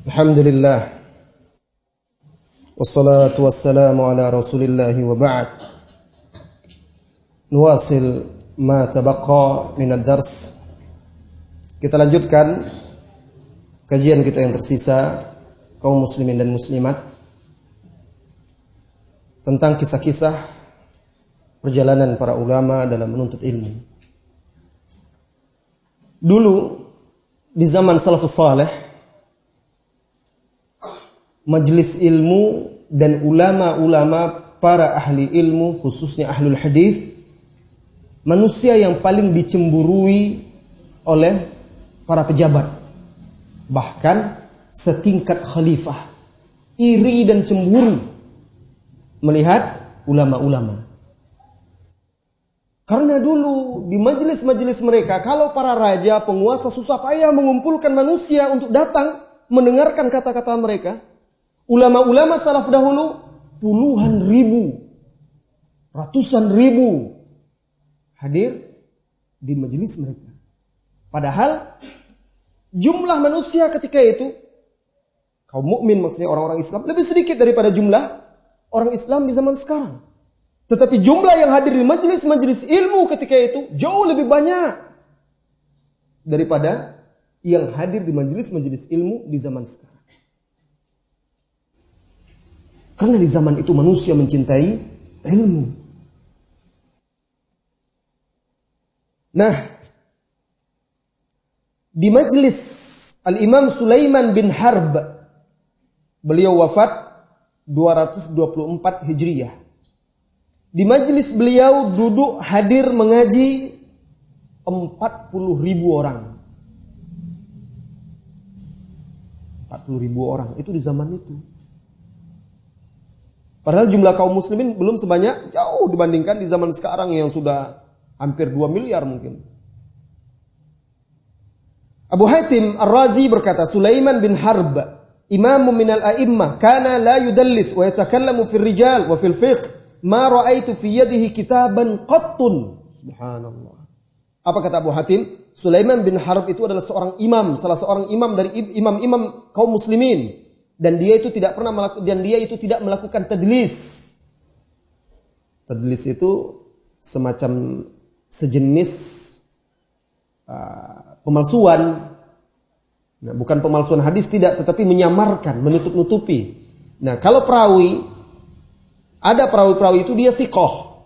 Alhamdulillah wassalatu wassalamu ala Rasulillah wa ba'd. Nuwasil ma tabaqa min ad-dars. Kita lanjutkan kajian kita yang tersisa, kaum muslimin dan muslimat, tentang kisah-kisah perjalanan para ulama dalam menuntut ilmu. Dulu di zaman salafus saleh, majelis ilmu dan ulama-ulama para ahli ilmu, khususnya ahlul hadis, manusia yang paling dicemburui oleh para pejabat, bahkan setingkat khalifah, iri dan cemburu melihat ulama-ulama. Karena dulu di majelis-majelis mereka, kalau para raja, penguasa susah payah mengumpulkan manusia untuk datang mendengarkan kata-kata mereka, ulama-ulama salaf dahulu puluhan ribu, ratusan ribu hadir di majelis mereka. Padahal jumlah manusia ketika itu, kaum mukmin maksudnya orang-orang Islam, lebih sedikit daripada jumlah orang Islam di zaman sekarang. Tetapi jumlah yang hadir di majelis-majelis ilmu ketika itu jauh lebih banyak daripada yang hadir di majelis-majelis ilmu di zaman sekarang. Karena di zaman itu manusia mencintai ilmu. Nah, di majelis Al-Imam Sulaiman bin Harb, beliau wafat 224 Hijriyah. Di majelis beliau duduk hadir mengaji 40.000 orang. 40.000 orang itu di zaman itu. Padahal jumlah kaum muslimin belum sebanyak, jauh dibandingkan di zaman sekarang yang sudah hampir 2 miliar mungkin. Abu Hatim Ar-Razi berkata, Sulaiman bin Harb, imamun minal a'immah, kana la yudallis wa yatakallamu fil rijal wa fil fiqh, ma ra'aitu fi yadihi kitaban qattun. Subhanallah. Apa kata Abu Hatim? Sulaiman bin Harb itu adalah seorang imam, salah seorang imam dari imam-imam kaum muslimin. Dan dia itu tidak melakukan tadlis. Tadlis itu semacam sejenis pemalsuan. Nah, bukan pemalsuan hadis tidak, tetapi menyamarkan, menutup-nutupi. Nah, kalau perawi, ada perawi-perawi itu dia thiqah,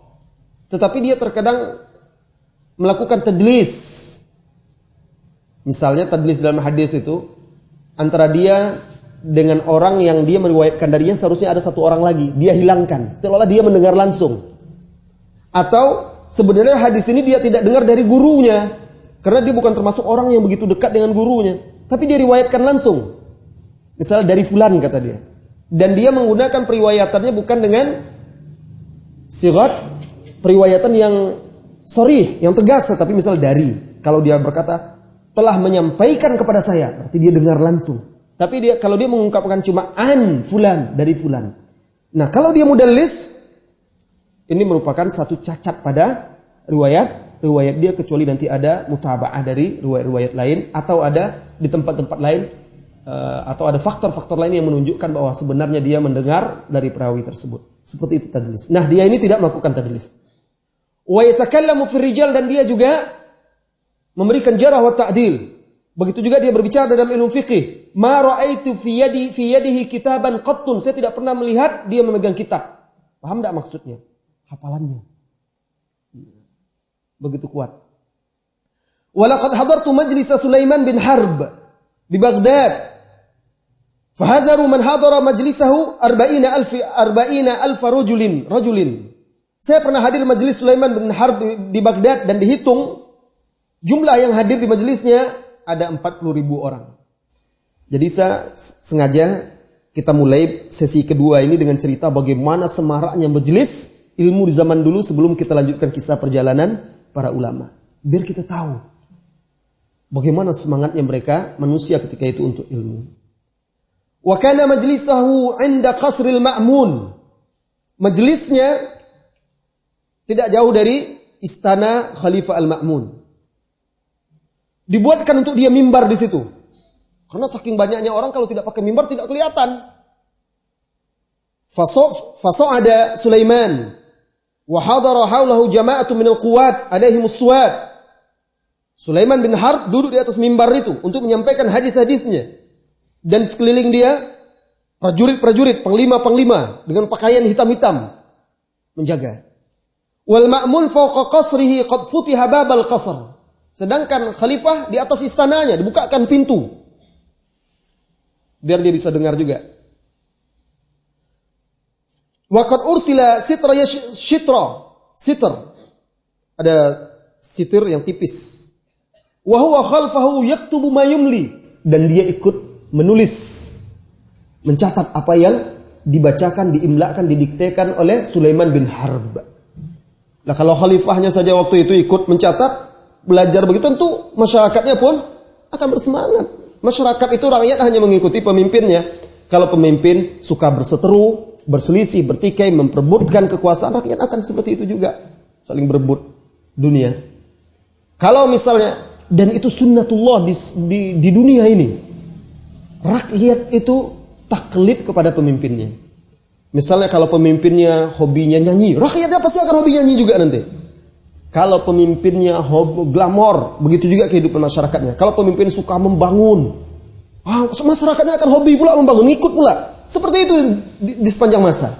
tetapi dia terkadang melakukan tadlis. Misalnya tadlis dalam hadis itu antara dia dengan orang yang dia meriwayatkan darinya seharusnya ada satu orang lagi, dia hilangkan, seolah dia mendengar langsung. Atau sebenarnya hadis ini dia tidak dengar dari gurunya, karena dia bukan termasuk orang yang begitu dekat dengan gurunya, tapi dia riwayatkan langsung. Misalnya dari fulan kata dia. Dan dia menggunakan periwayatannya bukan dengan sigat periwayatan yang sharih, yang tegas, tetapi misal dari. Kalau dia berkata telah menyampaikan kepada saya, berarti dia dengar langsung. Tapi kalau dia mengungkapkan cuma an fulan, dari fulan. Nah, kalau dia mudallis, ini merupakan satu cacat pada riwayat dia, kecuali nanti ada mutaba'ah dari riwayat-riwayat lain, atau ada di tempat-tempat lain, atau ada faktor-faktor lain yang menunjukkan bahwa sebenarnya dia mendengar dari perawi tersebut. Seperti itu tadlis. Nah, dia ini tidak melakukan tadlis. Wa yatakallamu fil rijal, dan dia juga memberikan jarh wa ta'dil. Begitu juga dia berbicara dalam ilmu fikih. Ma ra'aitu fi yadihi kitaban qattun. Saya tidak pernah melihat dia memegang kitab. Paham enggak maksudnya? Hafalannya begitu kuat. Walaqad hadartu majlis Sulaiman bin Harb di Baghdad. Fahadharu man hadara majlisahu 40,000 rajulin. Saya pernah hadir majlis Sulaiman bin Harb di Baghdad, dan dihitung jumlah yang hadir di majelisnya ada 40.000 orang. Jadi saya sengaja kita mulai sesi kedua ini dengan cerita bagaimana semaraknya majelis ilmu di zaman dulu sebelum kita lanjutkan kisah perjalanan para ulama. Biar kita tahu bagaimana semangatnya mereka manusia ketika itu untuk ilmu. Wa kana majlisahu 'inda qasril Ma'mun. Majelisnya tidak jauh dari istana Khalifah Al-Ma'mun. Dibuatkan untuk dia mimbar di situ. Karena saking banyaknya orang kalau tidak pakai mimbar tidak kelihatan. Fasa'ada Sulaiman wa hadara haulahu jama'atun minal quwat alaihimus suwad. Sulaiman bin Harb duduk di atas mimbar itu untuk menyampaikan hadis-hadisnya. Dan sekeliling dia prajurit-prajurit, panglima-panglima dengan pakaian hitam-hitam menjaga. Wal ma'mun fawqa qasrihi qad futiha babal qasr. Sedangkan khalifah di atas istananya dibukakan pintu. Biar dia bisa dengar juga. Wa qad ursila sitr. Ada sitir yang tipis. Wa huwa khalfahu yaktubu ma yumli, dan dia ikut menulis, mencatat apa yang dibacakan, diimlakan, didiktekan oleh Sulaiman bin Harb. Nah, kalau khalifahnya saja waktu itu ikut mencatat, belajar begitu, tentu masyarakatnya pun akan bersemangat. Masyarakat itu rakyat hanya mengikuti pemimpinnya. Kalau pemimpin suka berseteru, berselisih, bertikai, memperebutkan kekuasaan, rakyat akan seperti itu juga, saling berebut dunia. Kalau misalnya, dan itu sunnatullah di dunia ini, rakyat itu taklid kepada pemimpinnya. Misalnya kalau pemimpinnya hobinya nyanyi, rakyatnya pasti akan hobi nyanyi juga nanti. Kalau pemimpinnya hobi glamor, begitu juga kehidupan masyarakatnya. Kalau pemimpin suka membangun, masyarakatnya akan hobi pula membangun, ikut pula. Seperti itu di sepanjang masa.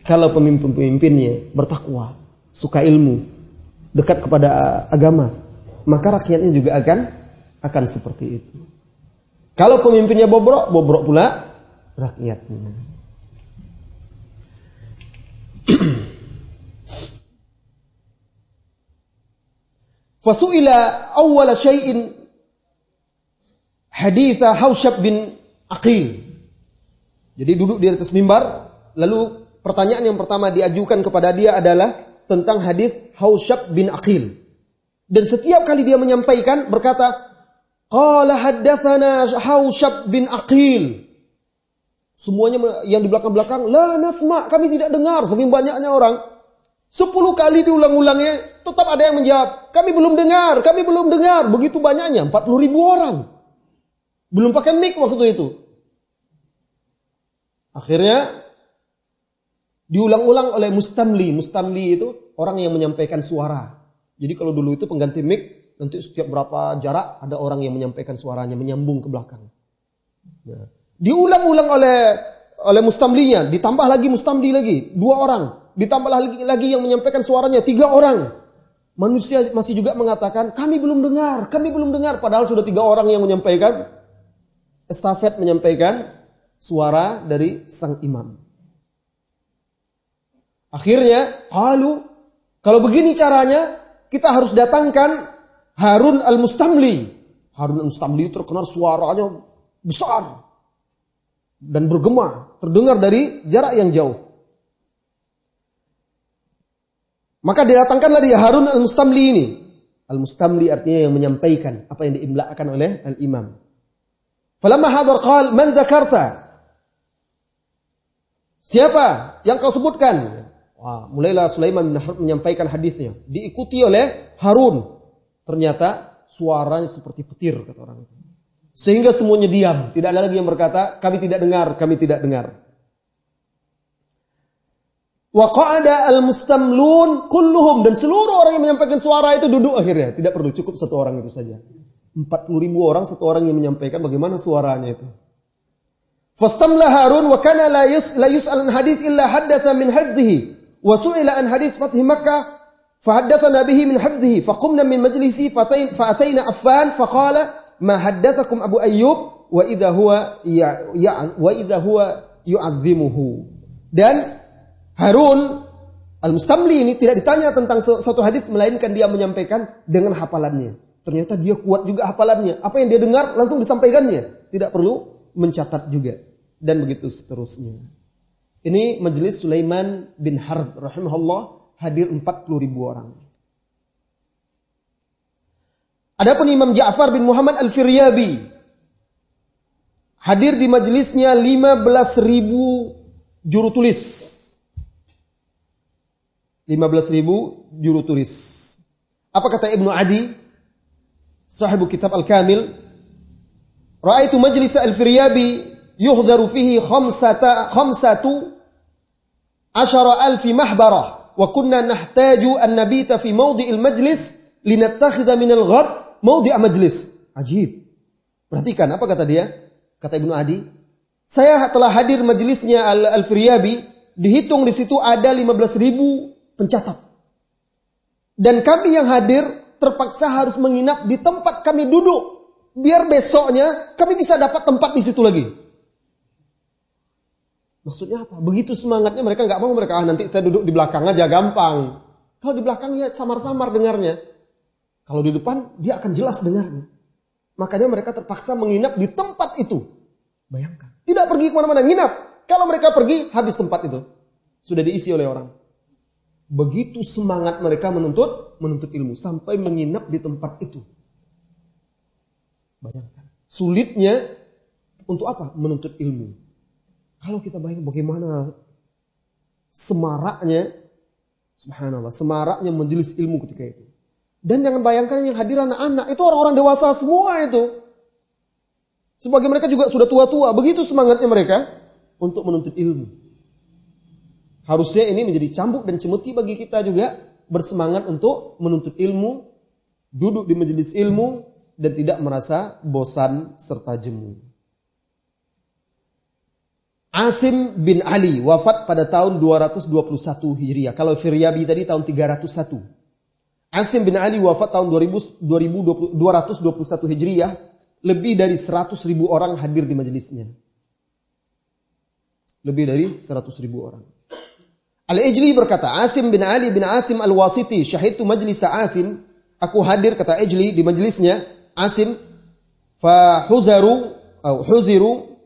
Kalau pemimpin-pemimpinnya bertakwa, suka ilmu, dekat kepada agama, maka rakyatnya juga akan seperti itu. Kalau pemimpinnya bobrok pula rakyatnya. Fasu'ila awwala syai'in haditha Haushab bin Aqil. Jadi duduk di atas mimbar, lalu pertanyaan yang pertama diajukan kepada dia adalah tentang hadis Haushab bin Aqil. Dan setiap kali dia menyampaikan berkata, qala haddatsana Haushab bin Aqil. Semuanya yang di belakang-belakang, la nasma, kami tidak dengar, saking banyaknya orang. 10 kali diulang-ulangnya, tetap ada yang menjawab, kami belum dengar. Begitu banyaknya, 40.000 orang. Belum pakai mic waktu itu. Akhirnya diulang-ulang oleh mustamli. Mustamli itu orang yang menyampaikan suara. Jadi kalau dulu itu pengganti mic, nanti setiap berapa jarak ada orang yang menyampaikan suaranya, menyambung ke belakang. Nah, diulang-ulang oleh mustamlinya, ditambah lagi mustamli lagi, 2 orang. Ditambah lagi yang menyampaikan suaranya, 3 orang. Manusia masih juga mengatakan, kami belum dengar. Padahal sudah 3 orang yang menyampaikan, estafet menyampaikan suara dari sang imam. Akhirnya, kalau begini caranya, kita harus datangkan Harun al-Mustamli. Harun al-Mustamli terkenal suaranya besar dan bergema, terdengar dari jarak yang jauh. Maka didatangkanlah dia Harun al-Mustamli ini. Al-Mustamli artinya yang menyampaikan apa yang diimla'kan oleh al-imam. Falamma hadar qal man dzakarta? Siapa yang kau sebutkan? Mulailah Sulaiman bin Harb menyampaikan hadisnya, diikuti oleh Harun. Ternyata suaranya seperti petir, kata orang itu. Sehingga semuanya diam, tidak ada lagi yang berkata kami tidak dengar. Wa qa'ada al-mustamlun kulluhum, dan seluruh orang yang menyampaikan suara itu duduk akhirnya. Tidak perlu, cukup 1 orang itu saja. 40.000 orang, 1 orang yang menyampaikan bagaimana suaranya itu. Fastamla Harun wa kana la yus'al an hadits illa haddatha min hifdhihi wa su'ila an hadits fath Makkah fa haddathana bihi min hifdhihi fa qumna min majlisi fa atayna Affan fa qala ma haddathakum Abu Ayyub wa idha huwa yu'azzimuhu. Dan Harun al-Mustamli ini tidak ditanya tentang suatu hadis, melainkan dia menyampaikan dengan hafalannya. Ternyata dia kuat juga hafalannya. Apa yang dia dengar langsung disampaikannya. Tidak perlu mencatat juga. Dan begitu seterusnya. Ini majelis Sulaiman bin Harb rahimahullah, hadir 40.000 orang. Adapun Imam Ja'far bin Muhammad al-Firyabi, hadir di majelisnya 15.000 juru tulis. 15.000 juru tulis. Apa kata Ibnu Adi, sahibu kitab Al-Kamil? Ra'aitu majlis al-Firyabi yuhdharu fihi khamsatu asyara alfi mahbarah wa kunna nahtaju an nabita fi mawdi'il majlis linattakhidha min al-ghad mawdi'a majlis. Ajib. Perhatikan apa kata dia? Kata Ibnu Adi, saya telah hadir majelisnya Al-Firyabi, dihitung di situ ada 15.000 pencatat. Dan kami yang hadir terpaksa harus menginap di tempat kami duduk, biar besoknya kami bisa dapat tempat di situ lagi. Maksudnya apa? Begitu semangatnya mereka nggak mau, mereka nanti saya duduk di belakang aja gampang. Kalau di belakang ya samar-samar dengarnya. Kalau di depan dia akan jelas dengarnya. Makanya mereka terpaksa menginap di tempat itu. Bayangkan. Tidak pergi kemana-mana, nginap. Kalau mereka pergi, habis tempat itu. Sudah diisi oleh orang. Begitu semangat mereka menuntut ilmu. Sampai menginap di tempat itu. Bayangkan. Sulitnya untuk apa? Menuntut ilmu. Kalau kita bayangkan bagaimana semaraknya, subhanallah, semaraknya majelis ilmu ketika itu. Dan jangan bayangkan yang hadir anak-anak, itu orang-orang dewasa semua itu. Sebagian mereka juga sudah tua-tua, begitu semangatnya mereka untuk menuntut ilmu. Harusnya ini menjadi cambuk dan cemeti bagi kita juga, bersemangat untuk menuntut ilmu, duduk di majelis ilmu, dan tidak merasa bosan serta jemu. Asim bin Ali wafat pada tahun 221 Hijriah. Kalau Firyabi tadi tahun 301. Asim bin Ali wafat tahun 221 Hijriah. Lebih dari 100.000 orang hadir di majelisnya. Lebih dari 100.000 orang. Al-Ijli berkata, Asim bin Ali bin Asim al-Wasiti, syahidtu majlisa Asim. Aku hadir, kata Ijli, di majelisnya Asim. Huziru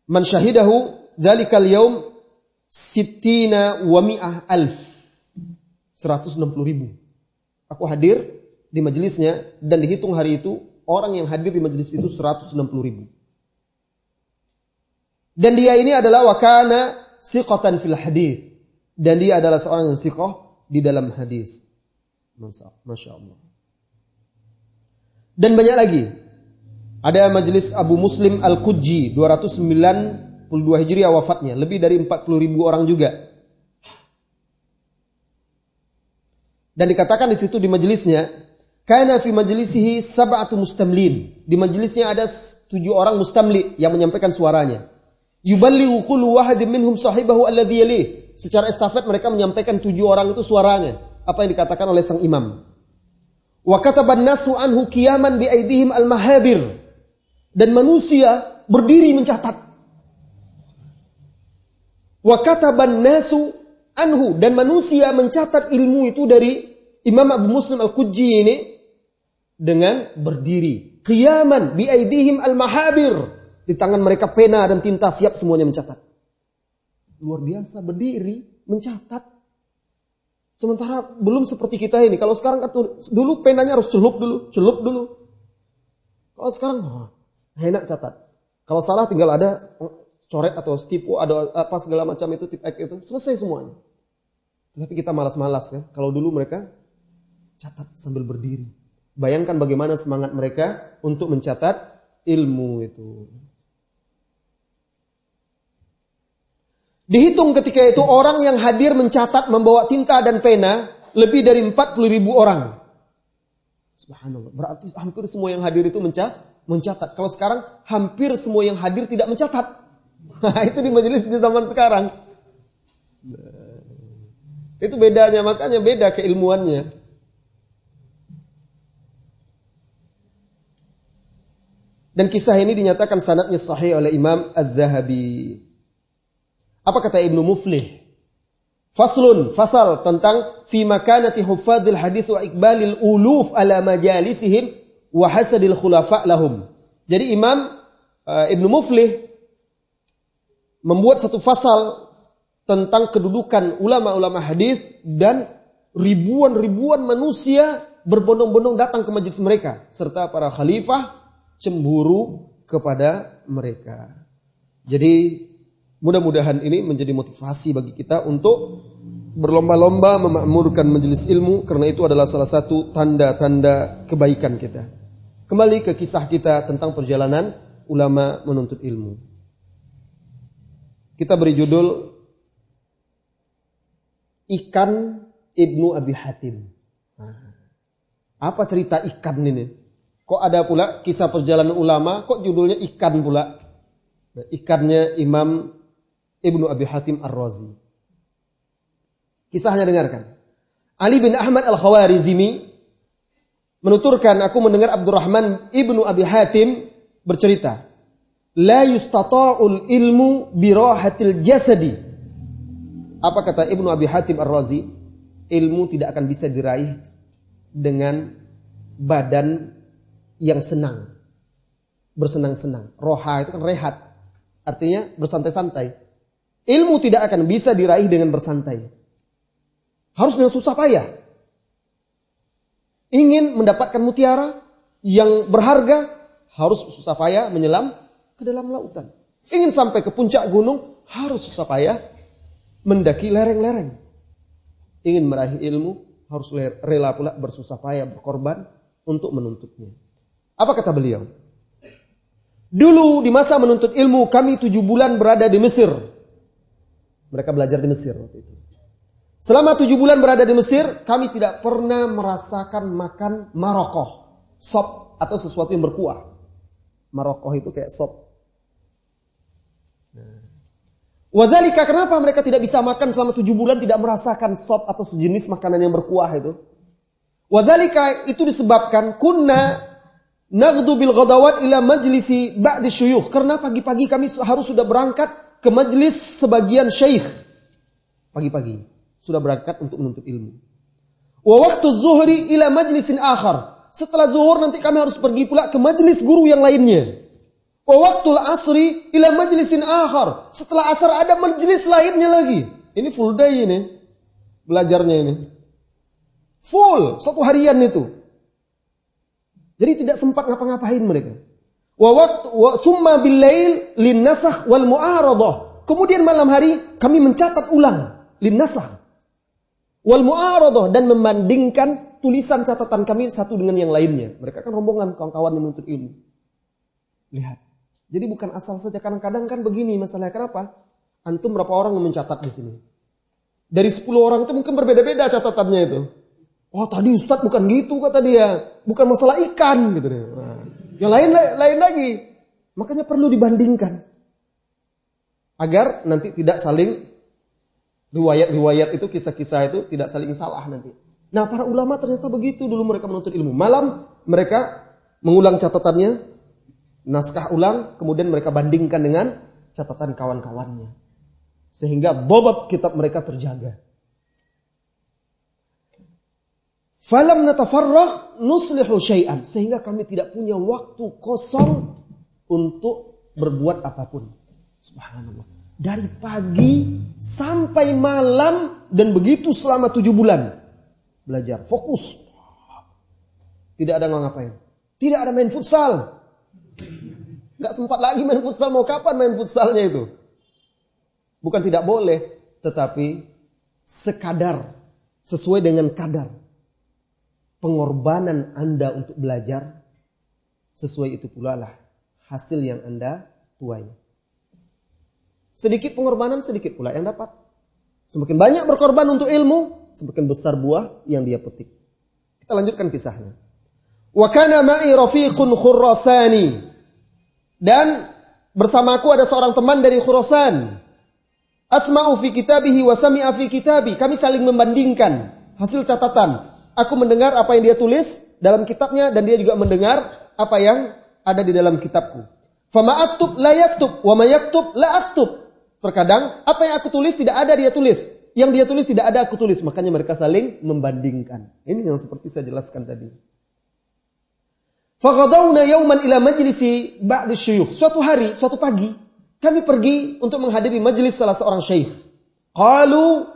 man syahidahu dhalikal yaum sittina wa mi'ah alf. 160.000. Aku hadir di majelisnya dan dihitung hari itu orang yang hadir di majelis itu 160.000. Dan dia ini adalah wakana siqatan fil hadis. Dan dia adalah seorang yang siqah di dalam hadis. Masya Allah. Dan banyak lagi. Ada majelis Abu Muslim Al-Qudji 292 Hijriah wafatnya. Lebih dari 40.000 orang juga. Dan dikatakan di situ di majelisnya, kana fi majlisihi sab'atu mustamlin. Di majelisnya ada 7 orang mustamli yang menyampaikan suaranya. Yuballighu kullu wahidin minhum sahibahu alladhi yalih. Secara estafet mereka menyampaikan 7 orang itu suaranya, apa yang dikatakan oleh sang imam. Wa kataban nasu anhu qiyaman bi aidihim al-mahabir. Dan manusia berdiri mencatat. Wa kataban nasu anhu, dan manusia mencatat ilmu itu dari Imam Abu Muslim Al-Qudji ini dengan berdiri. Qiyaman bi aidihim al-mahabir. Di tangan mereka pena dan tinta, siap semuanya mencatat. Luar biasa, berdiri mencatat. Sementara belum seperti kita ini. Kalau sekarang dulu penanya harus celup dulu. Kalau sekarang enak catat. Kalau salah tinggal ada coret atau tipu, ada apa segala macam itu, tip X itu, selesai semuanya. Tapi kita malas-malas ya. Kalau dulu mereka catat sambil berdiri. Bayangkan bagaimana semangat mereka untuk mencatat ilmu itu. Dihitung ketika itu orang yang hadir mencatat membawa tinta dan pena lebih dari 40.000 orang. Subhanallah. Berarti hampir semua yang hadir itu mencatat. Kalau sekarang hampir semua yang hadir tidak mencatat. Itu di majelis di zaman sekarang. Itu bedanya, makanya beda keilmuannya. Dan kisah ini dinyatakan sanadnya sahih oleh Imam Az-Zahabi. Apa kata Ibnu Muflih? Fasal tentang fi makanati huffadzil hadits wa iqbalil uluf ala majalisihim wa hasadil khulafa lahum. Jadi Imam Ibnu Muflih membuat satu fasal tentang kedudukan ulama-ulama hadis dan ribuan manusia berbondong-bondong datang ke majelis mereka serta para khalifah cemburu kepada mereka. Jadi mudah-mudahan ini menjadi motivasi bagi kita untuk berlomba-lomba memakmurkan majelis ilmu, karena itu adalah salah satu tanda-tanda kebaikan kita. Kembali ke kisah kita tentang perjalanan ulama menuntut ilmu. Kita beri judul Ikan Ibnu Abi Hatim. Apa cerita ikan ini? Kok ada pula kisah perjalanan ulama, kok judulnya ikan pula? Ikannya Imam Ibnu Abi Hatim Ar-Razi. Kisahnya dengarkan. Ali bin Ahmad Al-Khawarizmi menuturkan, aku mendengar Abdurrahman Ibnu Abi Hatim bercerita, la yustata'ul ilmu birahatil jasadi. Apa kata Ibnu Abi Hatim Ar-Razi? Ilmu tidak akan bisa diraih dengan badan yang senang, bersenang-senang. Roha itu kan rehat, artinya bersantai-santai. Ilmu tidak akan bisa diraih dengan bersantai. Harus dengan susah payah. Ingin mendapatkan mutiara yang berharga, harus susah payah menyelam ke dalam lautan. Ingin sampai ke puncak gunung, harus susah payah mendaki lereng-lereng. Ingin meraih ilmu, harus rela pula bersusah payah, berkorban untuk menuntutnya. Apa kata beliau? Dulu di masa menuntut ilmu, kami 7 bulan berada di Mesir. Mereka belajar di Mesir waktu itu. Selama 7 bulan berada di Mesir, kami tidak pernah merasakan makan marokoh, sop atau sesuatu yang berkuah. Marokoh itu kayak sop. Wadzalika, kenapa mereka tidak bisa makan selama 7 bulan, tidak merasakan sop atau sejenis makanan yang berkuah itu? Wadzalika, itu disebabkan kunna naghdu bil ghadawat ila majlisi ba'di syuyukh. Karena pagi-pagi kami harus sudah berangkat ke majlis sebagian syekh. Pagi-pagi sudah berangkat untuk menuntut ilmu. Wa waqtu zuhri ila majlisin akhar. Setelah zuhur nanti kami harus pergi pula ke majlis guru yang lainnya. Wa waqtul asri ila majlisin akhar. Setelah asar ada majlis lainnya lagi. Ini full day ini. Belajarnya ini. Full, 1 harian itu. Jadi tidak sempat ngapa-ngapain mereka. Wa thumma bil lail lin nasakh wal mu'aradah. Kemudian malam hari kami mencatat ulang lin nasakh wal mu'aradah, dan membandingkan tulisan catatan kami satu dengan yang lainnya. Mereka kan rombongan kawan-kawan yang menuntut ilmu. Lihat. Jadi bukan asal saja, kadang-kadang kan begini masalahnya. Kenapa? Antum berapa orang yang mencatat di sini? Dari 10 orang itu mungkin berbeda-beda catatannya itu. Oh tadi Ustadz bukan gitu kata dia. Bukan masalah ikan gitu. Nah, yang lain lagi. Makanya perlu dibandingkan. Agar nanti tidak saling, riwayat-riwayat itu, kisah-kisah itu tidak saling salah nanti. Nah para ulama ternyata begitu dulu mereka menuntut ilmu. Malam mereka mengulang catatannya, naskah ulang, kemudian mereka bandingkan dengan catatan kawan-kawannya. Sehingga bobat kitab mereka terjaga. Falam natafarragh nuslihu syai'an. Sehingga kami tidak punya waktu kosong untuk berbuat apapun. Subhanallah. Dari pagi sampai malam, dan begitu selama 7 bulan. Belajar, fokus. Tidak ada ngapain. Tidak ada main futsal. Gak sempat lagi main futsal. Mau kapan main futsalnya itu? Bukan tidak boleh, tetapi sekadar, sesuai dengan kadar pengorbanan Anda untuk belajar, sesuai itu pula lah hasil yang Anda tuai. Sedikit pengorbanan, sedikit pula yang dapat. Semakin banyak berkorban untuk ilmu, semakin besar buah yang dia petik. Kita lanjutkan kisahnya. Wa kana ma'i rafiqun Khurasani. Dan bersamaku ada seorang teman dari Khurasan. Asma'u fi kitabihi wa sami'a fi kitabi. Kami saling membandingkan hasil catatan. Aku mendengar apa yang dia tulis dalam kitabnya, dan dia juga mendengar apa yang ada di dalam kitabku. Fama aktub la yaktub wa ma yaktub la aktub. Terkadang apa yang aku tulis tidak ada dia tulis. Yang dia tulis tidak ada aku tulis. Makanya mereka saling membandingkan. Ini yang seperti saya jelaskan tadi. Faghadawna yawman ila majlisi ba'di syuyukh. Suatu hari, suatu pagi, kami pergi untuk menghadiri majlis salah seorang syekh. Qalu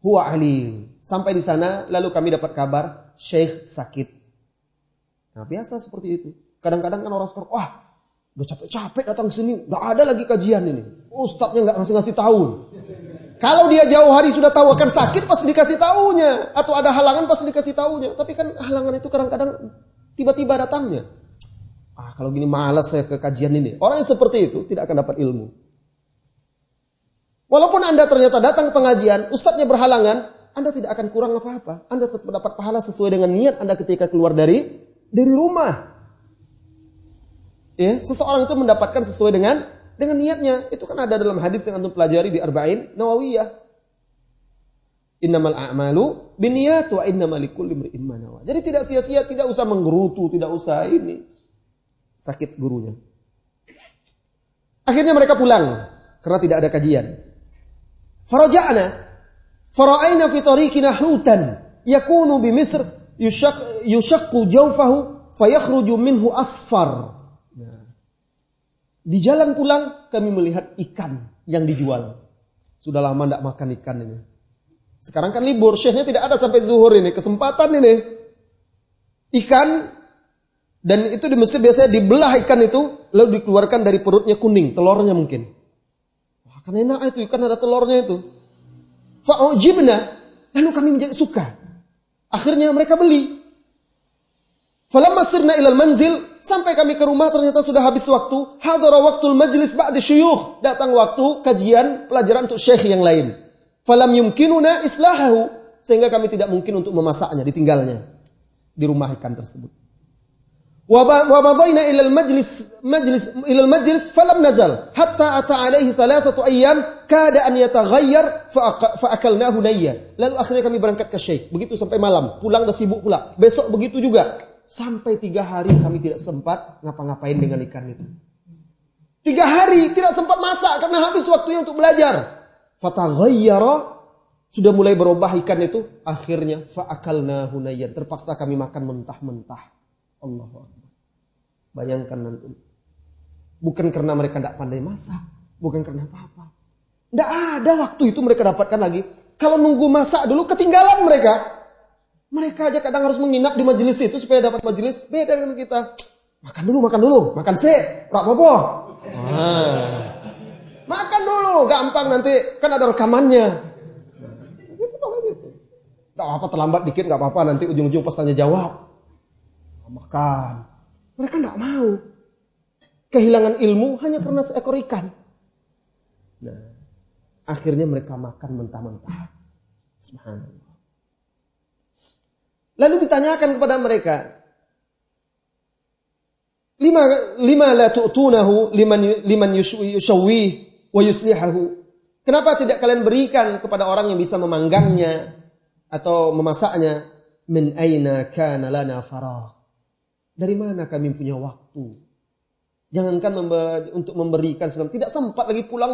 huwa alim. Sampai di sana, lalu kami dapat kabar syekh sakit. Nah, biasa seperti itu. Kadang-kadang kan orang sekarang, wah, udah capek-capek datang ke sini, enggak ada lagi kajian ini. Ustadznya enggak ngasih tahu. Kalau dia jauh hari sudah tahu akan sakit, pasti dikasih tahunya. Atau ada halangan, pasti dikasih tahunya. Tapi kan halangan itu kadang-kadang tiba-tiba datangnya. Nah, ini yang seperti saya jelaskan tadi. Wa kana ma'i rafiqun Khurasani. Dan bersamaku ada seorang teman dari Khurasan. Asma'u fi kitabihi wa sami'a fi kitabi. Kami saling membandingkan hasil catatan. Aku mendengar apa yang dia tulis dalam kitabnya, dan dia juga mendengar apa yang ada di dalam kitabku. Famaa aktub la yaktub wa ma yaktub la aktub. Terkadang apa yang aku tulis tidak ada dia tulis. Yang dia tulis tidak ada aku tulis. Makanya mereka saling membandingkan. Kalau gini malas saya ke kajian ini. Orang yang seperti itu tidak akan dapat ilmu. Walaupun Anda ternyata datang ke pengajian, ustadznya berhalangan, Anda tidak akan kurang apa-apa. Anda tetap mendapat pahala sesuai dengan niat Anda ketika keluar dari rumah. Ya, seseorang itu mendapatkan sesuai dengan niatnya. Itu kan ada dalam hadis yang antum pelajari di Arba'in Nawawiyah. Innamal a'malu binniyat wa innamal likulli imri'in ma nawa. Jadi tidak sia-sia, tidak usah menggerutu, tidak usah ini. Sakit gurunya. Akhirnya mereka pulang karena tidak ada kajian. Faraja'na fara'aina fi tariqina hutan yakunu bi Misr yushaqqu jawfahu fayakhruju minhu asfar. Di jalan pulang kami melihat ikan yang dijual. Sudah lama tidak makan ikan ini. Sekarang kan libur, syekhnya tidak ada sampai zuhur ini. Kesempatan ini. Ikan, dan itu di Mesir biasanya dibelah ikan itu, lalu dikeluarkan dari perutnya kuning, telurnya mungkin. Wah, kan enak itu, ikan ada telurnya itu. Fa'ujibna, lalu kami menjadi suka. Akhirnya mereka beli. Falamma sirna ilal manzil, sampai kami ke rumah ternyata sudah habis waktu. Hadara waktul majlis ba'da syuyukh, datang waktu kajian pelajaran untuk syekh yang lain. Falam yumkinuna islahahu, sehingga kami tidak mungkin untuk memasaknya, ditinggalnya di rumah ikan tersebut. Wa madayna ilal majlis falam nazal hatta ata alaihi 3 ayyam kada an yataghayyar fa akalnahu nayya. Lalu akhirnya kami berangkat ke syekh, begitu sampai malam, pulang dah sibuk pula. Besok begitu juga. Sampai 3 hari kami tidak sempat ngapa-ngapain dengan ikan itu. 3 hari tidak sempat masak karena habis waktunya untuk belajar. Fataghayyara, sudah mulai berubah ikan itu. Akhirnya fa'akalnahu nayyan, terpaksa kami makan mentah-mentah. Allahu Akbar. Bayangkan nanti. Bukan karena mereka tidak pandai masak, bukan karena apa-apa. Tidak ada waktu itu mereka dapatkan lagi. Kalau nunggu masak dulu ketinggalan mereka. Mereka aja kadang harus menginap di majelis itu supaya dapat majelis. Beda dengan kita. Makan dulu. Makan sih. Apa-apa. Makan dulu. Gampang nanti. Kan ada rekamannya. Gitu malah gitu. Gak apa-apa, terlambat dikit gak apa-apa. Nanti ujung-ujung pas tanya jawab. Makan. Mereka gak mau. Kehilangan ilmu hanya karena seekor ikan. Nah, akhirnya mereka makan mentah-mentah. Subhanallah. Lalu ditanyakan kepada mereka, lima la tu'tunahu liman yushawwih wa yuslihahu. Kenapa tidak kalian berikan kepada orang yang bisa memanggangnya atau memasaknya? Min aina kana lana faragh. Dari mana kami punya waktu? Jangankan untuk memberikan, tidak sempat lagi pulang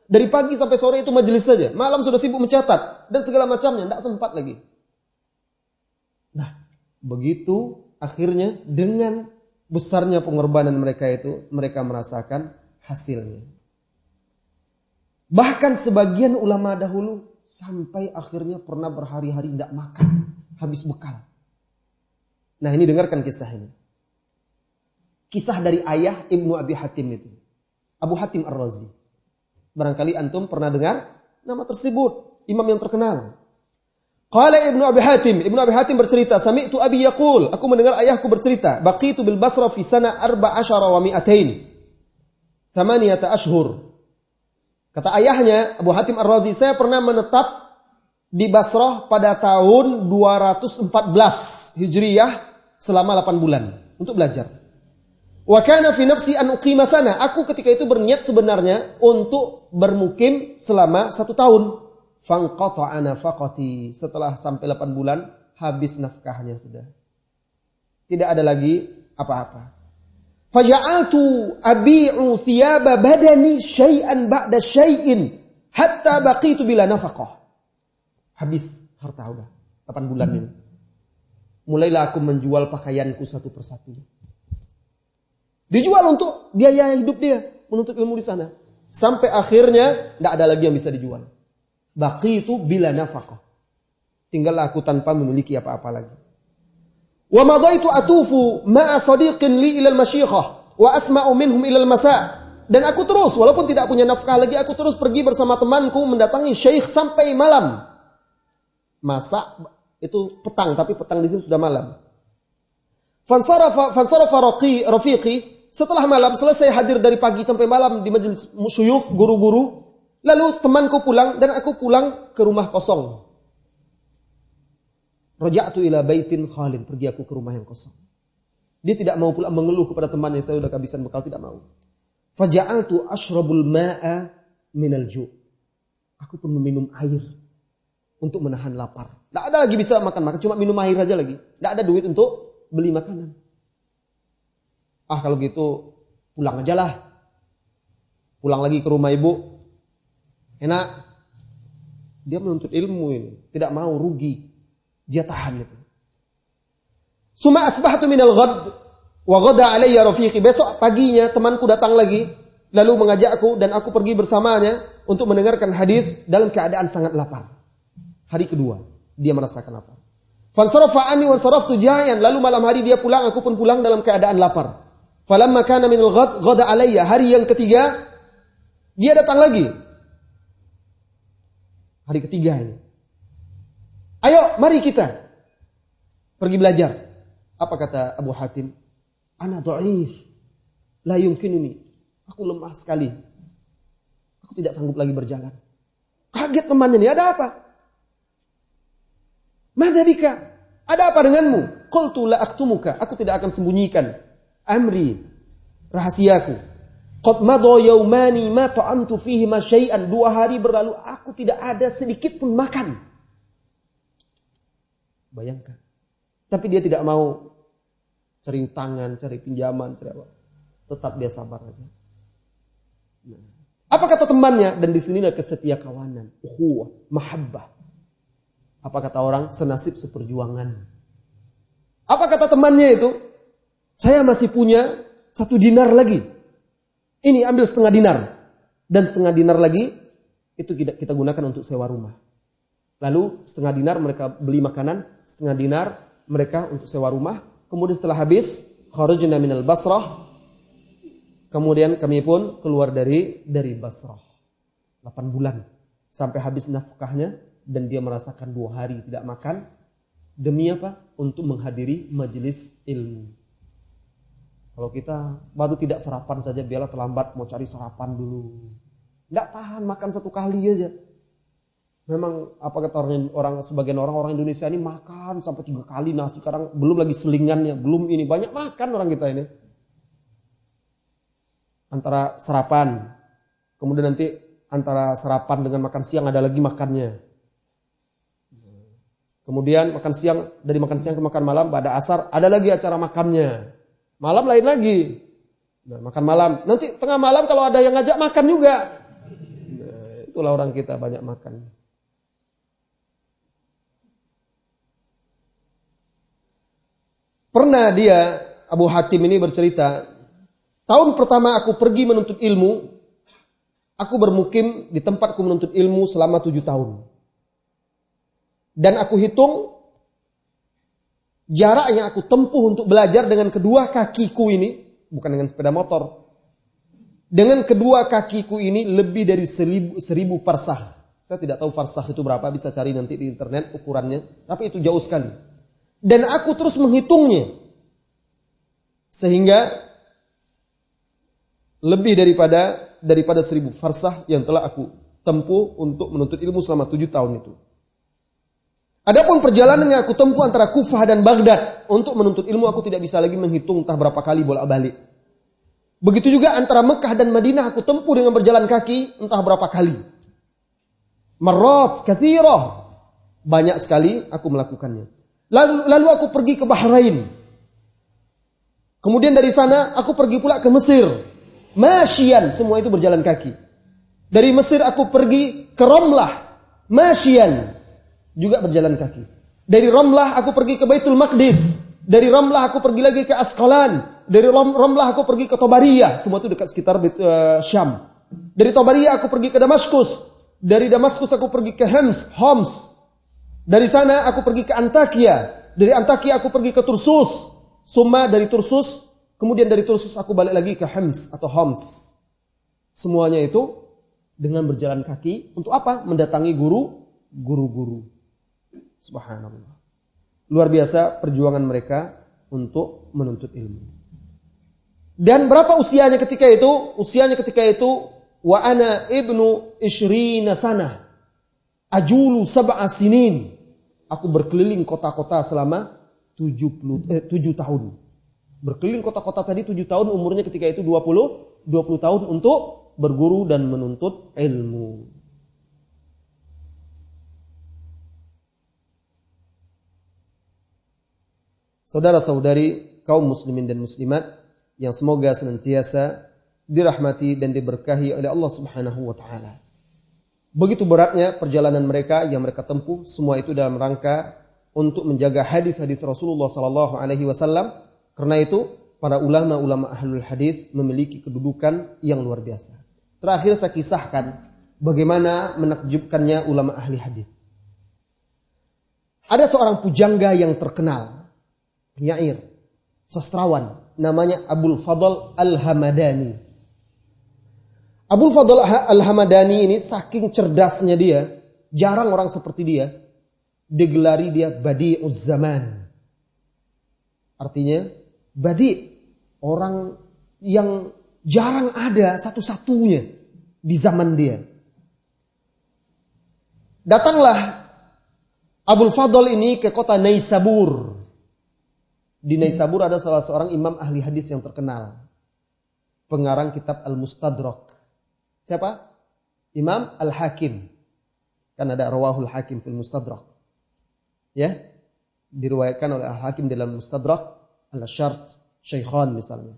dari pagi sampai sore itu majelis saja. Malam sudah sibuk mencatat dan segala macamnya, tidak sempat lagi. Nah, begitu akhirnya dengan besarnya pengorbanan mereka itu, mereka merasakan hasilnya. Bahkan sebagian ulama dahulu sampai akhirnya pernah berhari-hari tidak makan, habis bekal. Nah, ini dengarkan kisah ini. Kisah dari ayah Ibnu Abi Hatim itu. Abu Hatim Ar-Razi. Barangkali antum pernah dengar nama tersebut, imam yang terkenal. Qala Ibnu Abi Hatim bercerita, sami'tu abi yaqul, aku mendengar ayahku bercerita, baqitu bil Basra fi sana 14 wa 200. 8 ashhur. Kata ayahnya, Abu Hatim Ar-Razi, saya pernah menetap di Basrah pada tahun 214 Hijriyah selama 8 bulan untuk belajar. Wa kana fi nafsi an uqima sana. Aku ketika itu berniat sebenarnya untuk bermukim selama 1 tahun. Fanqata'a nafaqati. Setelah sampai 8 bulan, habis nafkahnya sudah. Tidak ada lagi apa-apa. Faja'altu abi'u thiyaba badani syai'an ba'da syai'in hatta baqitu bila nafaqah. Habis harta udah 8 bulan ini. Mulailah aku menjual pakaianku satu persatu. Dijual untuk biaya hidup dia, menuntut ilmu di sana. Sampai akhirnya tidak ada lagi yang bisa dijual. Baqitu bila nafaqah. Tinggallah aku tanpa memiliki apa-apa lagi. Wa madaitu atufu ma'a sadiqin li ila al-masyikhah wa asma'u minhum ila al-masa'. Dan aku terus walaupun tidak punya nafkah lagi, aku terus pergi bersama temanku mendatangi syekh sampai malam. Masa itu petang, tapi petang di sini sudah malam. Fansarafa rafiqi, setelah malam, selesai hadir dari pagi sampai malam di majelis syuyukh, guru-guru, lalu temanku pulang dan aku pulang ke rumah kosong. Raja'tu ila baitin khalin, pergi aku ke rumah yang kosong. Dia tidak mau pula mengeluh kepada temannya, saya sudah kehabisan bekal, tidak mau. Faja'altu ashrabul ma'a minal ju'. Aku pun meminum air untuk menahan lapar. Tidak ada lagi bisa makan, cuma minum air aja lagi. Tidak ada duit untuk beli makanan. Kalau gitu pulang aja lah. Pulang lagi ke rumah ibu. Enak. Dia menuntut ilmu ini. Tidak mau rugi. Dia tahan itu. Suma asbahtu minal ghad wa ghada alayya rafiqi. Besok paginya temanku datang lagi lalu mengajakku dan aku pergi bersamanya untuk mendengarkan hadis dalam keadaan sangat lapar. Hari kedua dia merasakan lapar. Fansarafa anni wa saraftu jayan, lalu malam hari dia pulang, aku pun pulang dalam keadaan lapar. Falamma kana minal ghad ghada alayya, hari yang ketiga dia datang lagi. Hari ketiga ini. Ayo, mari kita pergi belajar. Apa kata Abu Hatim? Ana dhaif, la yumkinuni. Aku lemah sekali. Aku tidak sanggup lagi berjalan. Kaget temannya nih, ada apa? Madza bika? Ada apa denganmu? Qultu la aktumuka. Aku tidak akan sembunyikan amri, rahasiaku. Qad madha yaumani ma ta'amtu fihi ma syai'an. 2 hari berlalu aku tidak ada sedikit pun makan. Bayangkan. Tapi dia tidak mau cari utangan, cari pinjaman, cari apa. Tetap dia sabar aja. Nah, apa kata temannya? Dan di sinilah kesetia kawanan, ukhuwah, mahabbah. Apa kata orang? Senasib seperjuangan. Apa kata temannya itu? Saya masih punya 1 dinar lagi. Ini ambil 1/2 dinar. Dan 1/2 dinar lagi, itu kita gunakan untuk sewa rumah. Lalu 1/2 dinar mereka beli makanan, 1/2 dinar mereka untuk sewa rumah. Kemudian setelah habis, kharajna minal Basrah. Kemudian kami pun keluar dari Basrah. 8 bulan. Sampai habis nafkahnya. Dan dia merasakan 2 hari tidak makan. Demi apa? Untuk menghadiri majelis ilmu. Kalau kita baru tidak sarapan saja, biarlah terlambat mau cari sarapan dulu. Tidak tahan makan 1 kali aja. Memang apa kata sebagian orang Indonesia ini makan sampai 3 kali nasi. Sekarang belum lagi selingannya, belum ini. Banyak makan orang kita ini. Antara sarapan. Kemudian nanti antara sarapan dengan makan siang ada lagi makannya. Kemudian makan siang, dari makan siang ke makan malam, pada asar ada lagi acara makannya. Malam lain lagi. Nah, makan malam. Nanti tengah malam kalau ada yang ngajak makan juga. Nah, itulah orang kita banyak makan. Pernah dia, Abu Hatim ini bercerita, tahun pertama aku pergi menuntut ilmu, aku bermukim di tempatku menuntut ilmu selama 7 tahun. Dan aku hitung jarak yang aku tempuh untuk belajar dengan kedua kakiku ini, bukan dengan sepeda motor. Dengan kedua kakiku ini lebih dari 1000 farsah. Saya tidak tahu farsah itu berapa, bisa cari nanti di internet ukurannya. Tapi itu jauh sekali. Dan aku terus menghitungnya. Sehingga lebih daripada 1000 farsah yang telah aku tempuh untuk menuntut ilmu selama 7 tahun itu. Adapun perjalanan yang aku tempuh antara Kufah dan Baghdad untuk menuntut ilmu, aku tidak bisa lagi menghitung entah berapa kali bolak-balik. Begitu juga antara Mekah dan Madinah aku tempuh dengan berjalan kaki entah berapa kali. Marrat katsirah. Banyak sekali aku melakukannya. Lalu aku pergi ke Bahrain. Kemudian dari sana aku pergi pula ke Mesir. Masyian, semua itu berjalan kaki. Dari Mesir aku pergi ke Ramlah. Masyian. Juga berjalan kaki. Dari Ramlah aku pergi ke Baitul Maqdis. Dari Ramlah aku pergi lagi ke Asqalan. Dari Ramlah aku pergi ke Tobariyah. Semua itu dekat sekitar Syam. Dari Tobariyah aku pergi ke Damaskus. Dari Damaskus aku pergi ke Homs. Dari sana aku pergi ke Antakya. Dari Antakya aku pergi ke Tursus. Summa dari Tursus. Kemudian dari Tursus aku balik lagi ke Homs atau Homs. Semuanya itu dengan berjalan kaki. Untuk apa? Mendatangi guru-guru. Subhanallah. Luar biasa perjuangan mereka untuk menuntut ilmu. Dan berapa usianya ketika itu? Usianya ketika itu wa ana ibnu ishrina sana ajulu sab'a sinin. Aku berkeliling kota-kota selama 7 tahun. Berkeliling kota-kota tadi 7 tahun, umurnya ketika itu 20 tahun untuk berguru dan menuntut ilmu. Saudara-saudari kaum muslimin dan muslimat yang semoga senantiasa dirahmati dan diberkahi oleh Allah Subhanahu wa taala. Begitu beratnya perjalanan mereka yang mereka tempuh, semua itu dalam rangka untuk menjaga hadis-hadis Rasulullah sallallahu alaihi wasallam. Karena itu para ulama-ulama ahlul hadis memiliki kedudukan yang luar biasa. Terakhir saya kisahkan bagaimana menakjubkannya ulama ahli hadis. Ada seorang pujangga yang terkenal, penyair, sastrawan, namanya Abul Fadl Al-Hamadani. Abul Fadl Al-Hamadani ini saking cerdasnya dia, jarang orang seperti dia, digelari dia Badi'uz Zaman. Artinya Badi, orang yang jarang ada satu-satunya di zaman dia. Datanglah Abul Fadl ini ke kota Naisabur. Di Naisabur ada salah seorang imam ahli hadis yang terkenal, pengarang kitab Al-Mustadrak. Siapa? Imam Al-Hakim. Kan ada Rawahul Hakim fil Mustadrak. Ya, diriwayatkan oleh Al-Hakim dalam Mustadrak ala syart Syaikhan misalnya.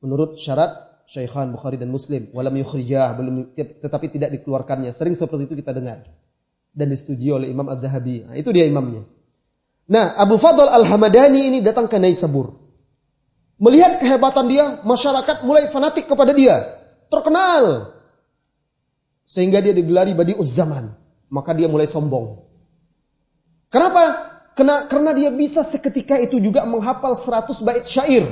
Menurut syarat Syaikhan Bukhari dan Muslim, walam yukhrijah, tetapi tidak dikeluarkannya. Sering seperti itu kita dengar. Dan disetujui oleh Imam Adz-Dzahabi. Nah, itu dia imamnya. Nah, Abu Fadl Al-Hamadani ini datang ke Naisabur. Melihat kehebatan dia, masyarakat mulai fanatik kepada dia. Terkenal. Sehingga dia digelari Badi'uz Zaman. Maka dia mulai sombong. Kenapa? Karena dia bisa seketika itu juga menghafal 100 bait syair.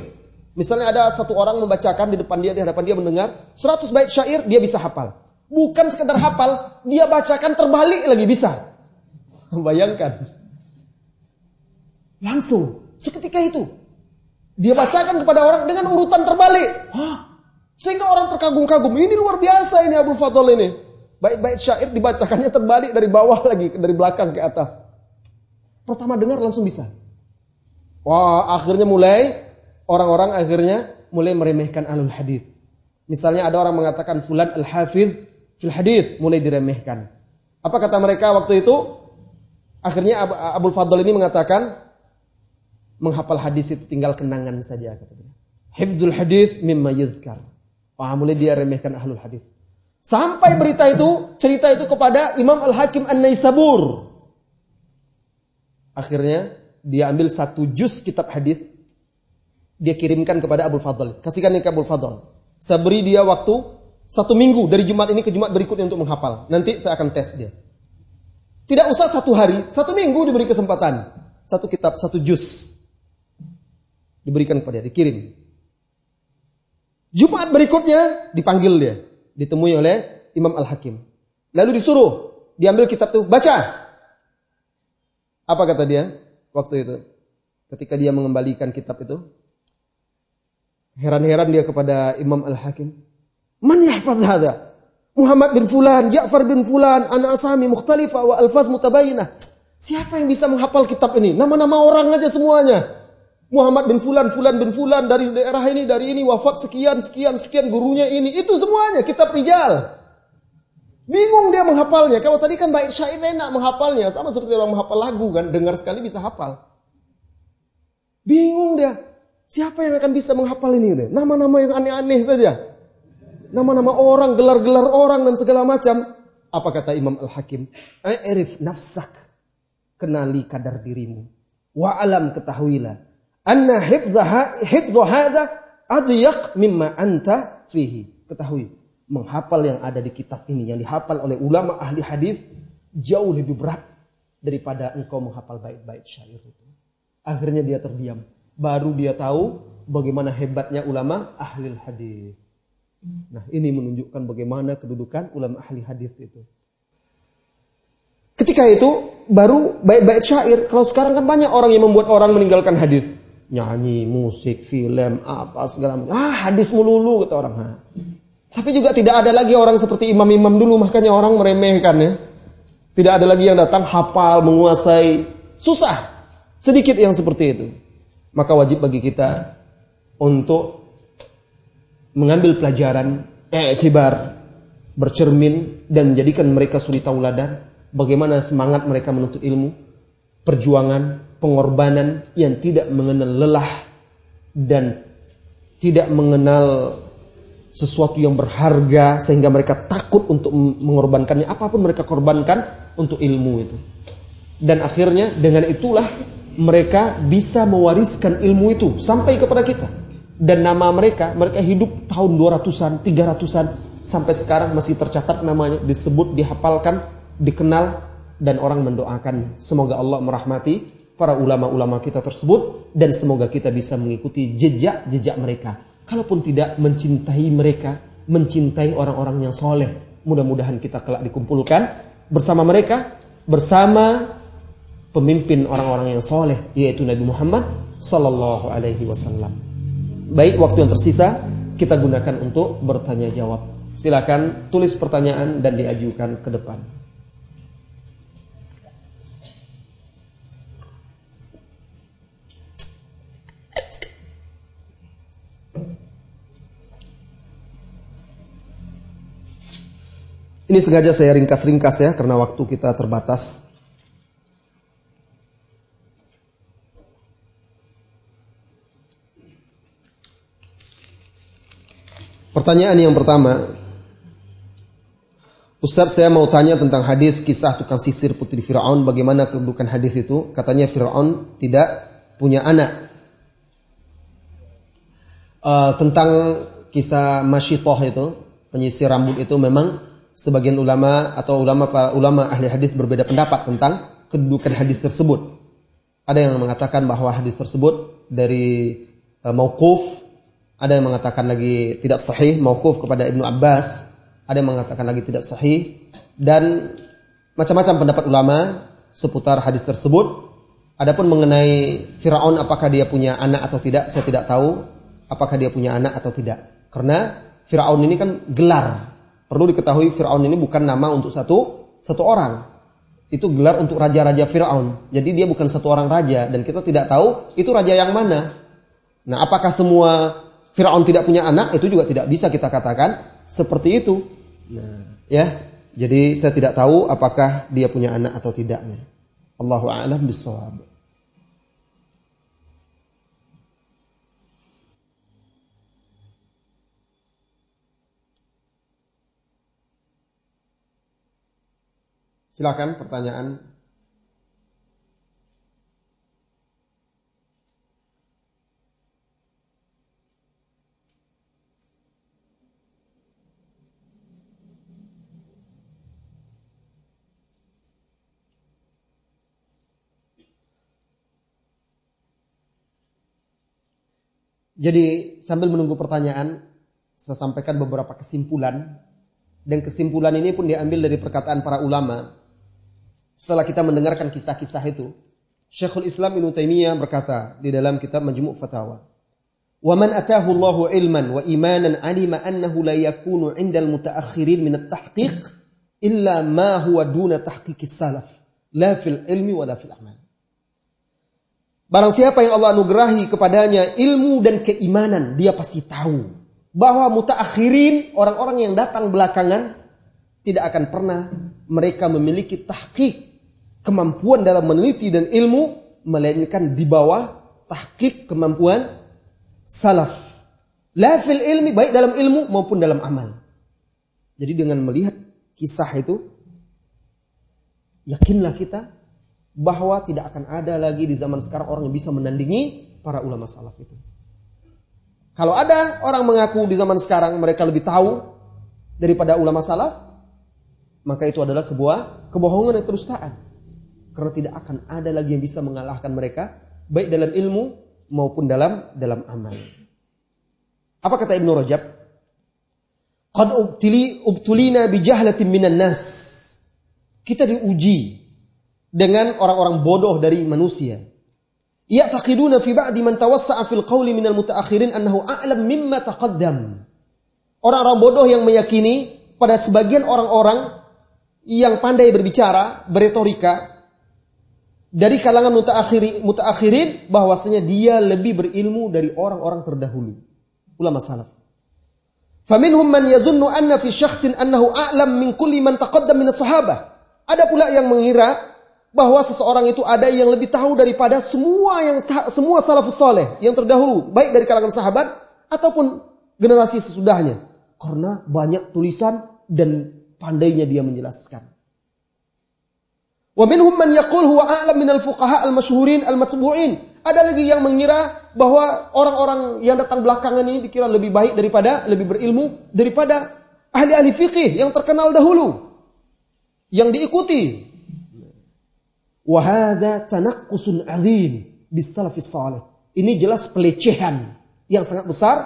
Misalnya ada satu orang membacakan di depan dia, di hadapan dia mendengar 100 bait syair, dia bisa hafal. Bukan sekedar hafal, dia bacakan terbalik lagi bisa. Bayangkan. Langsung, seketika itu. Dia bacakan kepada orang dengan urutan terbalik. Sehingga orang terkagum-kagum. Ini luar biasa ini Abu Fadl ini. Bait-bait syair dibacakannya terbalik dari bawah lagi, dari belakang ke atas. Pertama dengar langsung bisa. Wah, akhirnya orang-orang mulai meremehkan ahlul hadis. Misalnya ada orang mengatakan fulan al-hafiz fil hadis, mulai diremehkan. Apa kata mereka waktu itu? Akhirnya Abul Fadl ini mengatakan, menghafal hadis itu tinggal kenangan saja, kata dia. Hifdzul hadis mimma yuzkar. Wah, mulai dia remehkan ahlul hadis. Sampai cerita itu kepada Imam Al-Hakim An-Naisabur. Akhirnya dia ambil 1 juz kitab hadis, dia kirimkan kepada Abul Fadl. Kasihkan ke Abul Fadl. Saya beri dia waktu 1 minggu dari Jumat ini ke Jumat berikutnya untuk menghafal. Nanti saya akan tes dia. Tidak usah 1 hari, 1 minggu diberi kesempatan. 1 kitab, 1 juz. Diberikan kepada dia, dikirim. Jumat berikutnya dipanggil dia, ditemui oleh Imam Al-Hakim. Lalu disuruh diambil kitab itu, baca. Apa kata dia waktu itu? Ketika dia mengembalikan kitab itu, heran-heran dia kepada Imam Al-Hakim. Man yahfaz hadha? Muhammad bin Fulan, Ja'far bin Fulan, ana asami mukhtalifah wa alfaz mutabayinah. Siapa yang bisa menghafal kitab ini? Nama-nama orang aja semuanya. Muhammad bin Fulan, Fulan bin Fulan, dari daerah ini, dari ini, wafat sekian, gurunya ini. Itu semuanya, kitab rijal. Bingung dia menghafalnya. Kalau tadi kan bait syair enak menghafalnya. Sama seperti orang menghafal lagu kan. Dengar sekali bisa hafal. Bingung dia. Siapa yang akan bisa menghafal ini? Nama-nama yang aneh-aneh saja. Nama-nama orang, gelar-gelar orang dan segala macam. Apa kata Imam Al-Hakim? A'rif nafsak. Kenali kadar dirimu. Wa'alam ketahuilah. Anna hifdhu hadha adyaq mimma anta fihi. Ketahui, menghafal yang ada di kitab ini, yang dihafal oleh ulama ahli hadis, jauh lebih berat daripada engkau menghafal bait-bait syair itu. Akhirnya dia terdiam. Baru dia tahu bagaimana hebatnya ulama ahli hadis. Nah, ini menunjukkan bagaimana kedudukan ulama ahli hadis itu. Ketika itu baru bait-bait syair. Kalau sekarang kan banyak orang yang membuat orang meninggalkan hadis. nyanyi, musik, film, apa segala macam. Hadis melulu kata orang. Tapi juga tidak ada lagi orang seperti imam-imam dulu, makanya orang meremehkan ya. Tidak ada lagi yang datang hafal, menguasai. Susah. Sedikit yang seperti itu. Maka wajib bagi kita untuk mengambil pelajaran, i'tibar, bercermin dan menjadikan mereka suri tauladan bagaimana semangat mereka menuntut ilmu, perjuangan, pengorbanan yang tidak mengenal lelah dan tidak mengenal sesuatu yang berharga sehingga mereka takut untuk mengorbankannya, apapun mereka korbankan untuk ilmu itu. Dan akhirnya dengan itulah mereka bisa mewariskan ilmu itu sampai kepada kita. Dan nama mereka hidup tahun 200-an, 300-an sampai sekarang masih tercatat namanya, disebut, dihafalkan, dikenal dan orang mendoakan. Semoga Allah merahmati para ulama-ulama kita tersebut dan semoga kita bisa mengikuti jejak-jejak mereka. Kalaupun tidak mencintai mereka, mencintai orang-orang yang soleh. Mudah-mudahan kita kelak dikumpulkan bersama mereka, bersama pemimpin orang-orang yang soleh, yaitu Nabi Muhammad sallallahu alaihi wasallam. Baik, waktu yang tersisa kita gunakan untuk bertanya jawab. Silakan tulis pertanyaan dan diajukan ke depan. Ini sengaja saya ringkas-ringkas ya, karena waktu kita terbatas. Pertanyaan yang pertama, Ustaz, saya mau tanya tentang hadis kisah tukang sisir putri Fir'aun. Bagaimana kedudukan hadis itu? Katanya Fir'aun tidak punya anak. Tentang kisah Masyitoh itu, penyisir rambut itu, memang sebagian ulama atau para ulama ahli hadis berbeda pendapat tentang kedudukan hadis tersebut. Ada yang mengatakan bahwa hadis tersebut dari mauquf, ada yang mengatakan lagi tidak sahih, mauquf kepada Ibnu Abbas, ada yang mengatakan lagi tidak sahih, dan macam-macam pendapat ulama seputar hadis tersebut. Adapun mengenai Firaun, apakah dia punya anak atau tidak, saya tidak tahu apakah dia punya anak atau tidak. Karena Firaun ini kan gelar. Perlu diketahui Fir'aun ini bukan nama untuk satu orang. Itu gelar untuk raja-raja Fir'aun. Jadi dia bukan satu orang raja. Dan kita tidak tahu itu raja yang mana. Nah, apakah semua Fir'aun tidak punya anak? Itu juga tidak bisa kita katakan seperti itu. Nah, ya. Jadi saya tidak tahu apakah dia punya anak atau tidaknya. Allahu a'lam bishawab. Silakan pertanyaan. Jadi sambil menunggu pertanyaan, saya sampaikan beberapa kesimpulan. Dan kesimpulan ini pun diambil dari perkataan para ulama. Setelah kita mendengarkan kisah-kisah itu, Syekhul Islam Ibnu Taimiyah berkata di dalam kitab Majmu' Fatawa, "Wa man atahu Allahu ilman wa imanan 'alima annahu la yakunu 'indal mutaakhirin min at-tahqiq illa ma huwa duna tahqiqis salaf, la fil ilmi wa la fil amal." Barang siapa yang Allah anugerahi kepadanya ilmu dan keimanan, dia pasti tahu bahwa mutaakhirin, orang-orang yang datang belakangan, tidak akan pernah mereka memiliki tahqiq, kemampuan dalam meneliti dan ilmu, melainkan di bawah tahqiq kemampuan salaf. La fil ilmi, baik dalam ilmu maupun dalam amal. Jadi dengan melihat kisah itu, yakinlah kita bahwa tidak akan ada lagi di zaman sekarang orang yang bisa menandingi para ulama salaf itu. Kalau ada orang mengaku di zaman sekarang mereka lebih tahu daripada ulama salaf, maka itu adalah sebuah kebohongan dan kedustaan. Karena tidak akan ada lagi yang bisa mengalahkan mereka, baik dalam ilmu maupun dalam amal. Apa kata Ibnu Rajab? Qad ubtulina bi jahlatin minan nas. Kita diuji dengan orang-orang bodoh dari manusia. Ya'taqiduna fi ba'di man tawassa'a fil qawli minal mutaakhirin annahu a'lam mimma taqaddam. Orang-orang bodoh yang meyakini pada sebagian orang-orang yang pandai berbicara, berretorika dari kalangan mutaakhirin bahwasanya dia lebih berilmu dari orang-orang terdahulu, ulama salaf. Faminhum man yazunnu anna fi syakhsin annahu a'lam min kulli man taqaddam min as-sahabah. Ada pula yang mengira bahwa seseorang itu ada yang lebih tahu daripada semua salafus saleh yang terdahulu, baik dari kalangan sahabat ataupun generasi sesudahnya, karena banyak tulisan dan pandainya dia menjelaskan. Wa minhum man yaqul huwa a'lam minal fuqaha al-masyhurin al-matbu'in. Ada lagi yang mengira bahwa orang-orang yang datang belakangan ini dikira lebih baik lebih berilmu daripada ahli-ahli fikih yang terkenal dahulu, yang diikuti. Wa hadza tanaqqusun 'adzim bis salafis salih. Ini jelas pelecehan yang sangat besar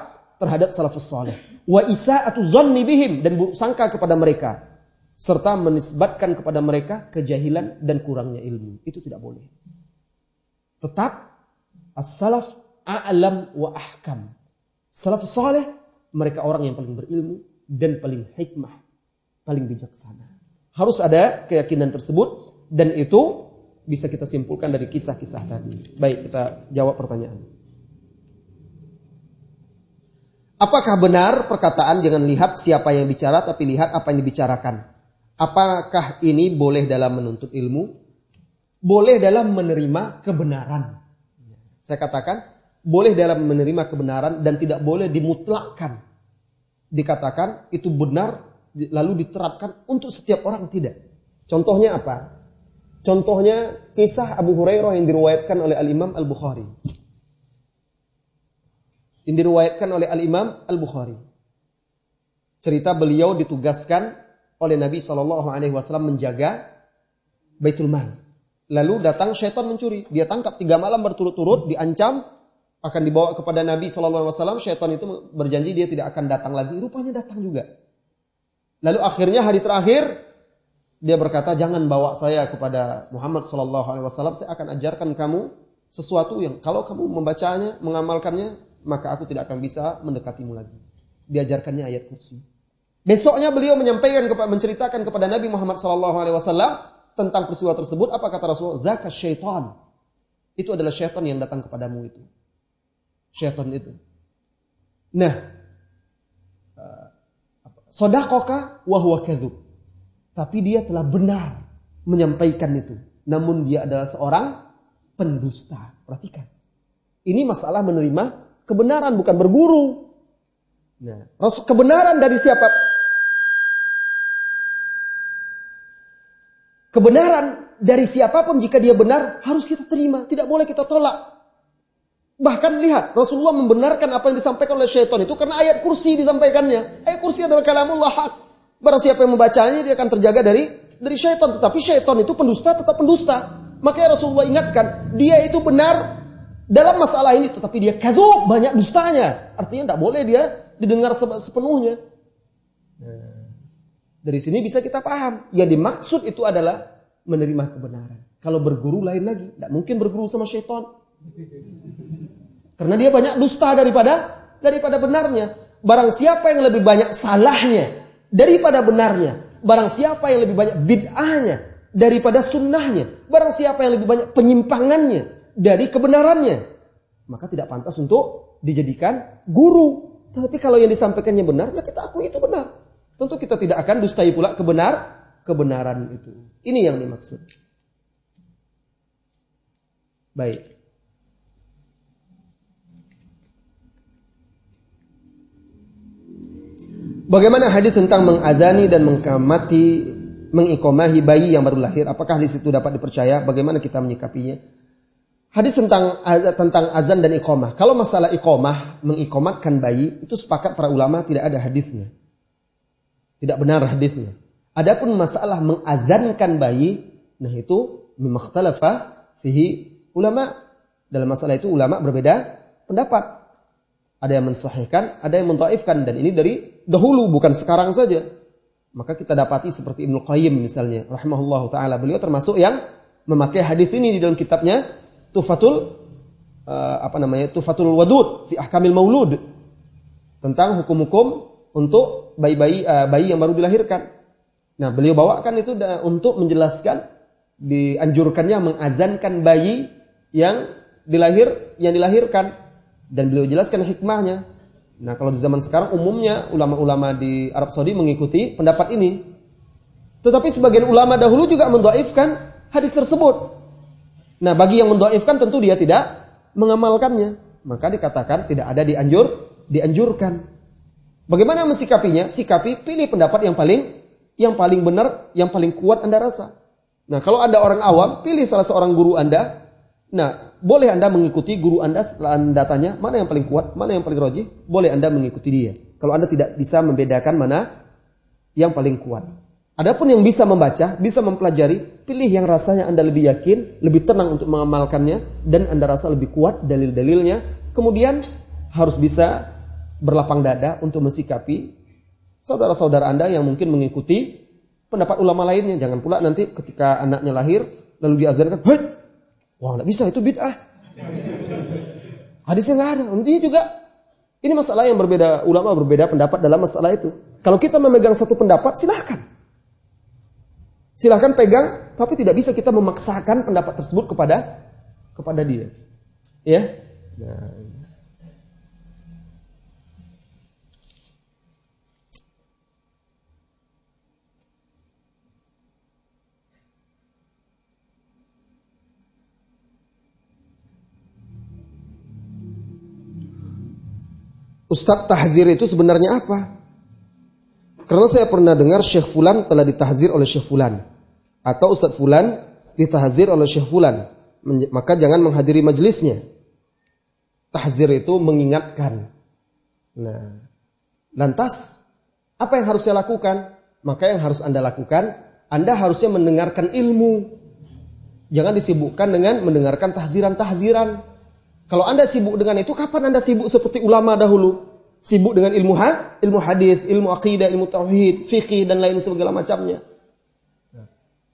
terhadap salafus salih. Wa isa'atu dhanni bihim, dan buruk sangka kepada mereka, serta menisbatkan kepada mereka kejahilan dan kurangnya ilmu. Itu tidak boleh. Tetap as-salaf a'lam wa ahkam. Salafus salih, mereka orang yang paling berilmu dan paling hikmah, paling bijaksana. Harus ada keyakinan tersebut, dan itu bisa kita simpulkan dari kisah-kisah tadi. Baik, kita jawab pertanyaan. Apakah benar perkataan jangan lihat siapa yang bicara tapi lihat apa yang dibicarakan? Apakah ini boleh dalam menuntut ilmu? Boleh dalam menerima kebenaran. Saya katakan, boleh dalam menerima kebenaran dan tidak boleh dimutlakkan. Dikatakan itu benar lalu diterapkan untuk setiap orang, tidak. Contohnya apa? Contohnya kisah Abu Hurairah yang diriwayatkan oleh Al-Imam Al-Bukhari. Yang diriwayatkan oleh Al-Imam Al-Bukhari. Cerita beliau ditugaskan oleh Nabi SAW menjaga Baitul Mal. Lalu datang syaitan mencuri. Dia tangkap 3 malam berturut-turut, diancam, akan dibawa kepada Nabi SAW. Syaitan itu berjanji dia tidak akan datang lagi. Rupanya datang juga. Lalu akhirnya hari terakhir, dia berkata, jangan bawa saya kepada Muhammad SAW. Saya akan ajarkan kamu sesuatu yang kalau kamu membacanya, mengamalkannya, maka aku tidak akan bisa mendekatimu lagi. Diajarkannya ayat kursi. Besoknya beliau menceritakan kepada Nabi Muhammad SAW tentang peristiwa tersebut. Apa kata Rasulullah? Dzaka syaitan. Itu adalah syaitan yang datang kepadamu itu. Syaitan itu. Nah, shadaqaka wa huwa kadzub. Tapi dia telah benar menyampaikan itu. Namun dia adalah seorang pendusta. Perhatikan. Ini masalah menerima kebenaran, bukan berguru. Nah, kebenaran dari siapa? Kebenaran dari siapapun jika dia benar harus kita terima, tidak boleh kita tolak. Bahkan lihat, Rasulullah membenarkan apa yang disampaikan oleh syaitan itu karena ayat kursi disampaikannya. Ayat kursi adalah kalamullah haq. Barang siapa yang membacanya dia akan terjaga dari syaitan. Tetapi syaitan itu pendusta, tetap pendusta. Makanya Rasulullah ingatkan, dia itu benar dalam masalah ini, tetapi dia kadzub, banyak dustanya. Artinya tidak boleh dia didengar sepenuhnya. Nah, dari sini bisa kita paham. Yang dimaksud itu adalah menerima kebenaran. Kalau berguru lain lagi. Tidak mungkin berguru sama syaitan. Karena dia banyak dusta daripada benarnya. Barang siapa yang lebih banyak salahnya daripada benarnya. Barang siapa yang lebih banyak bid'ahnya daripada sunnahnya. Barang siapa yang lebih banyak penyimpangannya dari kebenarannya. Maka tidak pantas untuk dijadikan guru. Tetapi kalau yang disampaikannya benar, ya kita akui itu benar. Tentu kita tidak akan dustai pula kebenaran itu. Ini yang dimaksud. Baik. Bagaimana hadis tentang mengazani dan mengiqomahi bayi yang baru lahir? Apakah hadis itu dapat dipercaya? Bagaimana kita menyikapinya? Hadis tentang azan dan iqomah. Kalau masalah iqomah, mengiqomatkan bayi, itu sepakat para ulama tidak ada hadisnya. Tidak benar hadisnya. Adapun masalah mengazankan bayi, nah itu mimakhtalafa fihi ulama. Dalam masalah itu ulama berbeda pendapat. Ada yang mensahihkan, ada yang mendhaifkan, dan ini dari dahulu bukan sekarang saja. Maka kita dapati seperti Ibnu Qayyim misalnya, rahimahullahu taala, beliau termasuk yang memakai hadis ini di dalam kitabnya Tuhfatul Tufatul Wadud fi Ahkamil Maulud, tentang hukum-hukum untuk bayi yang baru dilahirkan. Nah, beliau bawakan itu untuk menjelaskan dianjurkannya mengazankan bayi yang dilahirkan, dan beliau jelaskan hikmahnya. Nah, kalau di zaman sekarang umumnya ulama-ulama di Arab Saudi mengikuti pendapat ini. Tetapi sebagian ulama dahulu juga mendhaifkan hadis tersebut. Nah, bagi yang mendhaifkan tentu dia tidak mengamalkannya, maka dikatakan tidak ada dianjurkan. Bagaimana mensikapinya? Sikapi, pilih pendapat yang paling benar, yang paling kuat Anda rasa. Nah, kalau Anda orang awam, pilih salah seorang guru Anda. Nah, boleh Anda mengikuti guru Anda setelah Anda tanya mana yang paling kuat, mana yang paling rajih, boleh Anda mengikuti dia. Kalau Anda tidak bisa membedakan mana yang paling kuat. Adapun yang bisa membaca, bisa mempelajari, pilih yang rasanya Anda lebih yakin, lebih tenang untuk mengamalkannya, dan Anda rasa lebih kuat dalil-dalilnya. Kemudian harus bisa berlapang dada untuk mensikapi saudara-saudara Anda yang mungkin mengikuti pendapat ulama lainnya. Jangan pula nanti ketika anaknya lahir, lalu diazankan, "Hei, wah nggak bisa, itu bid'ah. Hadisnya nggak ada." Ini juga, ini masalah yang berbeda, ulama berbeda pendapat dalam masalah itu. Kalau kita memegang satu pendapat, silahkan pegang, tapi tidak bisa kita memaksakan pendapat tersebut kepada dia. Ya. Nah. Ustadz, tahzir itu sebenarnya apa? Karena saya pernah dengar Syekh Fulan telah ditahzir oleh Syekh Fulan, atau Ustadz Fulan ditahzir oleh Syekh Fulan, maka jangan menghadiri majelisnya. Tahzir itu mengingatkan. Nah, lantas apa yang harus saya lakukan? Maka yang harus Anda lakukan, Anda harusnya mendengarkan ilmu. Jangan disibukkan dengan mendengarkan tahziran-tahziran. Kalau Anda sibuk dengan itu, kapan Anda sibuk seperti ulama dahulu? Sibuk dengan ilmu hadis, ilmu akidah, ilmu tauhid, fikih, dan lain segala macamnya.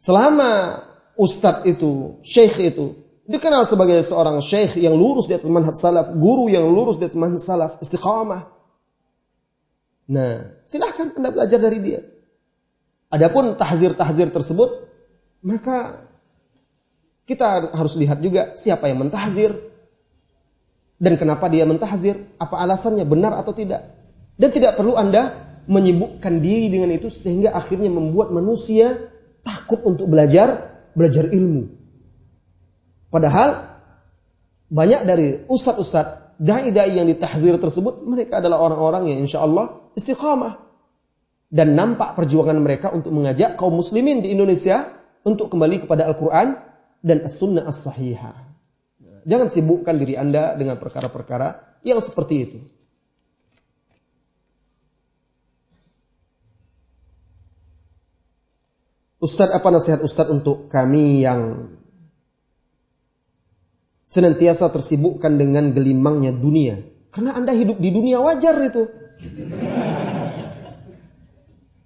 Selama ustadz itu, syekh itu, dikenal sebagai seorang syekh yang lurus di atas manhaj salaf, guru yang lurus di atas manhaj salaf, istiqamah. Nah, silahkan Anda belajar dari dia. Adapun tahzir-tahzir tersebut, maka kita harus lihat juga siapa yang mentahzir. Dan kenapa dia mentahzir? Apa alasannya, benar atau tidak? Dan tidak perlu Anda menyibukkan diri dengan itu sehingga akhirnya membuat manusia takut untuk belajar ilmu. Padahal banyak dari ustadz-ustadz, dai-dai yang ditahzir tersebut, mereka adalah orang-orang yang insya Allah istiqamah. Dan nampak perjuangan mereka untuk mengajak kaum muslimin di Indonesia untuk kembali kepada Al-Quran dan As-Sunnah As-Sahihah. Jangan sibukkan diri Anda dengan perkara-perkara yang seperti itu. Ustadz, apa nasihat Ustadz untuk kami yang senantiasa tersibukkan dengan gelimangnya dunia? Karena Anda hidup di dunia, wajar itu.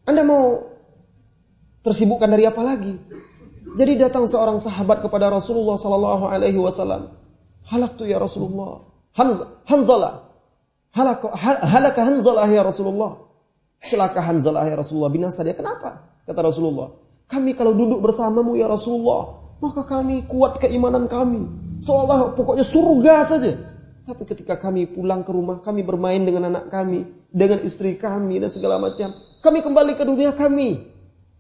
Anda mau tersibukkan dari apa lagi? Jadi datang seorang sahabat kepada Rasulullah sallallahu alaihi wasallam. "Halaktu ya Rasulullah. Hanzalah. Halaka Hanzalah ya Rasulullah." Celaka Hanzalah ya Rasulullah, binasa dia. Kenapa? Kata Rasulullah, "Kami kalau duduk bersamamu ya Rasulullah, maka kami kuat keimanan kami. Seolah pokoknya surga saja. Tapi ketika kami pulang ke rumah, kami bermain dengan anak kami, dengan istri kami dan segala macam. Kami kembali ke dunia kami."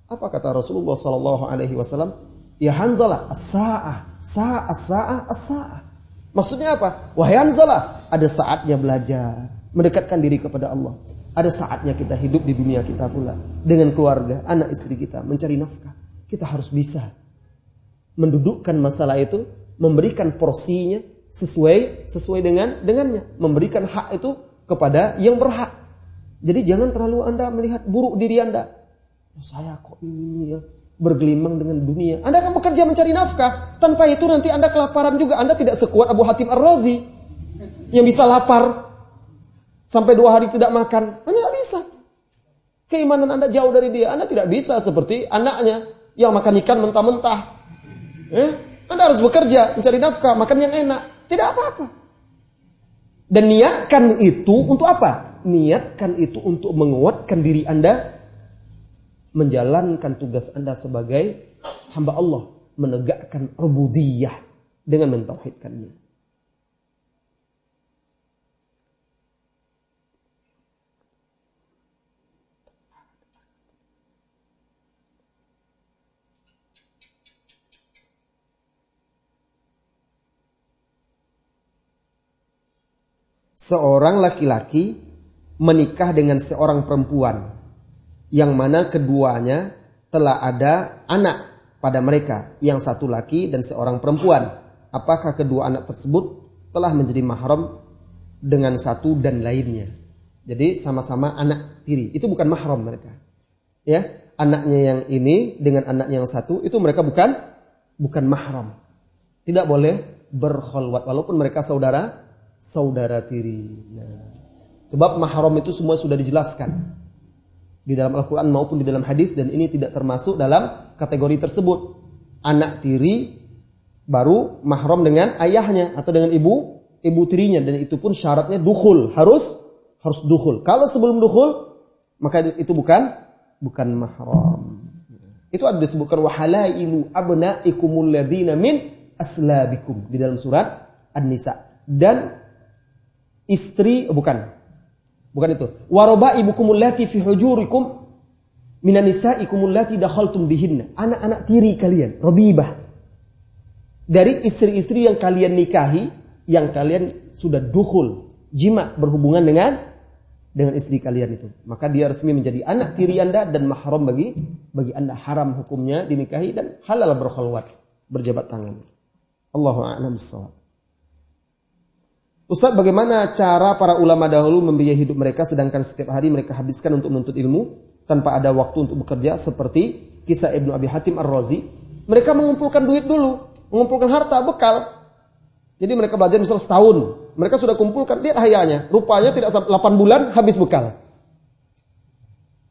Apa kata Rasulullah sallallahu alaihi wasallam? "Ya Hanzalah, as-sa'ah, as-sa'ah, as-sa'ah." Maksudnya apa? Wahai Hanzalah, ada saatnya belajar, mendekatkan diri kepada Allah. Ada saatnya kita hidup di dunia kita pula, dengan keluarga, anak istri kita, mencari nafkah. Kita harus bisa mendudukkan masalah itu, memberikan porsinya sesuai dengannya, memberikan hak itu kepada yang berhak. Jadi jangan terlalu Anda melihat buruk diri Anda. Saya kok ini ya, bergelimang dengan dunia. Anda akan bekerja mencari nafkah. Tanpa itu nanti Anda kelaparan juga. Anda tidak sekuat Abu Hatim Ar-Razi yang bisa lapar sampai 2 hari tidak makan. Anda tidak bisa. Keimanan Anda jauh dari dia. Anda tidak bisa seperti anaknya yang makan ikan mentah-mentah. Anda harus bekerja mencari nafkah, makan yang enak. tidak apa-apa. Dan niatkan itu untuk apa? Niatkan itu untuk menguatkan diri Anda menjalankan tugas Anda sebagai hamba Allah, menegakkan ubudiyah dengan mentauhidkannya. Seorang laki-laki menikah dengan seorang perempuan yang mana keduanya telah ada anak pada mereka, yang satu laki dan seorang perempuan. Apakah kedua anak tersebut telah menjadi mahram dengan satu dan lainnya? Jadi sama-sama anak tiri, itu bukan mahram mereka. Ya, anaknya yang ini dengan anaknya yang satu itu mereka bukan mahram. Tidak boleh berkholwat walaupun mereka saudara tiri. Nah, sebab mahram itu semua sudah dijelaskan di dalam Al-Quran maupun di dalam hadis, dan ini tidak termasuk dalam kategori tersebut. Anak tiri baru mahram dengan ayahnya atau dengan ibu tirinya, dan itu pun syaratnya dukhul, harus dukhul. Kalau sebelum dukhul maka itu bukan mahram. Itu ada disebutkan wahalailu abnaikumul ladzina min aslabikum di dalam surat An-Nisa. Dan istri bukan itu. Warabaibukumul lati fi hujurikum minan nisaikumul lati dakhaltum bihinna. Anak-anak tiri kalian, rabibah. Dari istri-istri yang kalian nikahi, yang kalian sudah dukhul, jima, berhubungan dengan istri kalian itu. Maka dia resmi menjadi anak tiri Anda dan mahram bagi Anda. Haram hukumnya dinikahi dan halal berkholwat, berjabat tangan. Allahu a'lam bissawab. Ustaz, bagaimana cara para ulama dahulu membiayai hidup mereka sedangkan setiap hari mereka habiskan untuk menuntut ilmu tanpa ada waktu untuk bekerja, seperti kisah Ibnu Abi Hatim Ar-Razi? Mereka mengumpulkan duit dulu, mengumpulkan harta, bekal. Jadi mereka belajar misal setahun, mereka sudah kumpulkan, lihat hayalnya, rupanya tidak sampai 8 bulan habis bekal.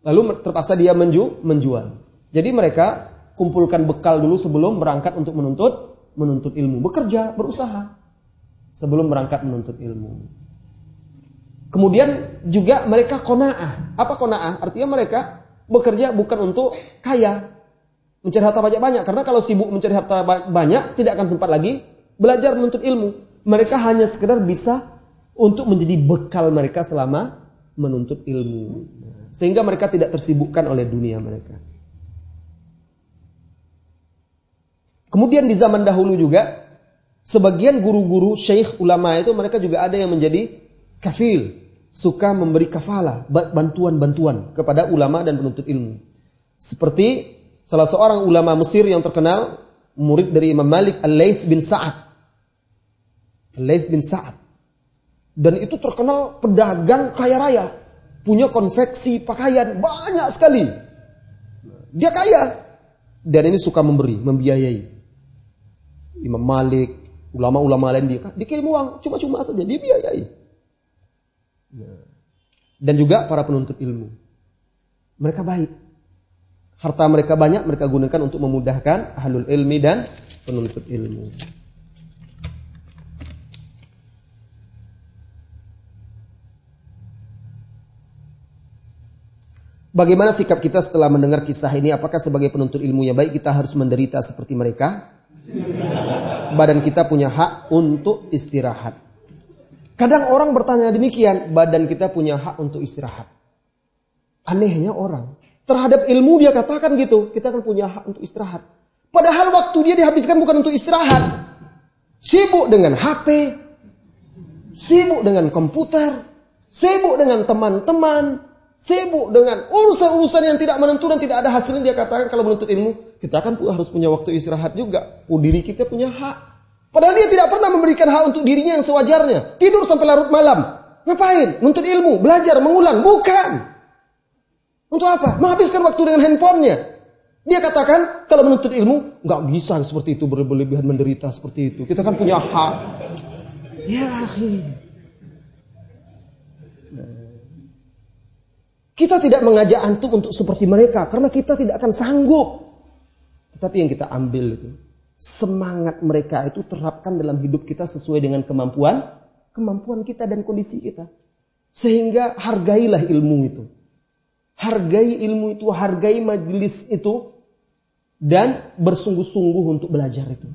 Lalu terpaksa dia menjual. Jadi mereka kumpulkan bekal dulu sebelum berangkat untuk menuntut ilmu, bekerja, berusaha sebelum berangkat menuntut ilmu. Kemudian juga mereka qanaah. Apa qanaah? Artinya mereka bekerja bukan untuk kaya, mencari harta banyak-banyak. Karena kalau sibuk mencari harta banyak, tidak akan sempat lagi belajar menuntut ilmu. Mereka hanya sekedar bisa untuk menjadi bekal mereka selama menuntut ilmu. Sehingga mereka tidak tersibukkan oleh dunia mereka. Kemudian di zaman dahulu juga, sebagian guru-guru, syekh, ulama itu mereka juga ada yang menjadi kafil, suka memberi kafalah, bantuan-bantuan kepada ulama dan penuntut ilmu. Seperti salah seorang ulama Mesir yang terkenal, murid dari Imam Malik, Al-Laits bin Sa'ad. Dan itu terkenal pedagang kaya raya, punya konveksi pakaian banyak sekali. Dia kaya, dan ini suka memberi, membiayai. Imam Malik, ulama-ulama lain dia dikirim uang cuma-cuma saja, dibiayai. Dan juga para penuntut ilmu, mereka baik, harta mereka banyak, mereka gunakan untuk memudahkan ahlul ilmi dan penuntut ilmu. Bagaimana sikap kita setelah mendengar kisah ini? Apakah sebagai penuntut ilmu yang baik kita harus menderita seperti mereka? Badan kita punya hak untuk istirahat. Kadang orang bertanya demikian, badan kita punya hak untuk istirahat. Anehnya orang terhadap ilmu dia katakan gitu, kita kan punya hak untuk istirahat. Padahal waktu dia dihabiskan bukan untuk istirahat. Sibuk dengan HP, sibuk dengan komputer, sibuk dengan teman-teman, sibuk dengan urusan-urusan yang tidak menentu dan tidak ada hasilnya. Dia katakan kalau menuntut ilmu, kita kan harus punya waktu istirahat juga. Diri kita punya hak. Padahal dia tidak pernah memberikan hak untuk dirinya yang sewajarnya. Tidur sampai larut malam. Ngapain? Menuntut ilmu, belajar, mengulang. Bukan. Untuk apa? Menghabiskan waktu dengan handphonenya. Dia katakan kalau menuntut ilmu, nggak bisa seperti itu, berlebihan menderita seperti itu. Kita kan punya hak. Ya akhi. Kita tidak mengajak antum untuk seperti mereka, karena kita tidak akan sanggup. Tetapi yang kita ambil itu semangat mereka itu terapkan dalam hidup kita sesuai dengan kemampuan kita dan kondisi kita. Sehingga hargailah ilmu itu. Hargai ilmu itu, hargai majelis itu, dan bersungguh-sungguh untuk belajar itu.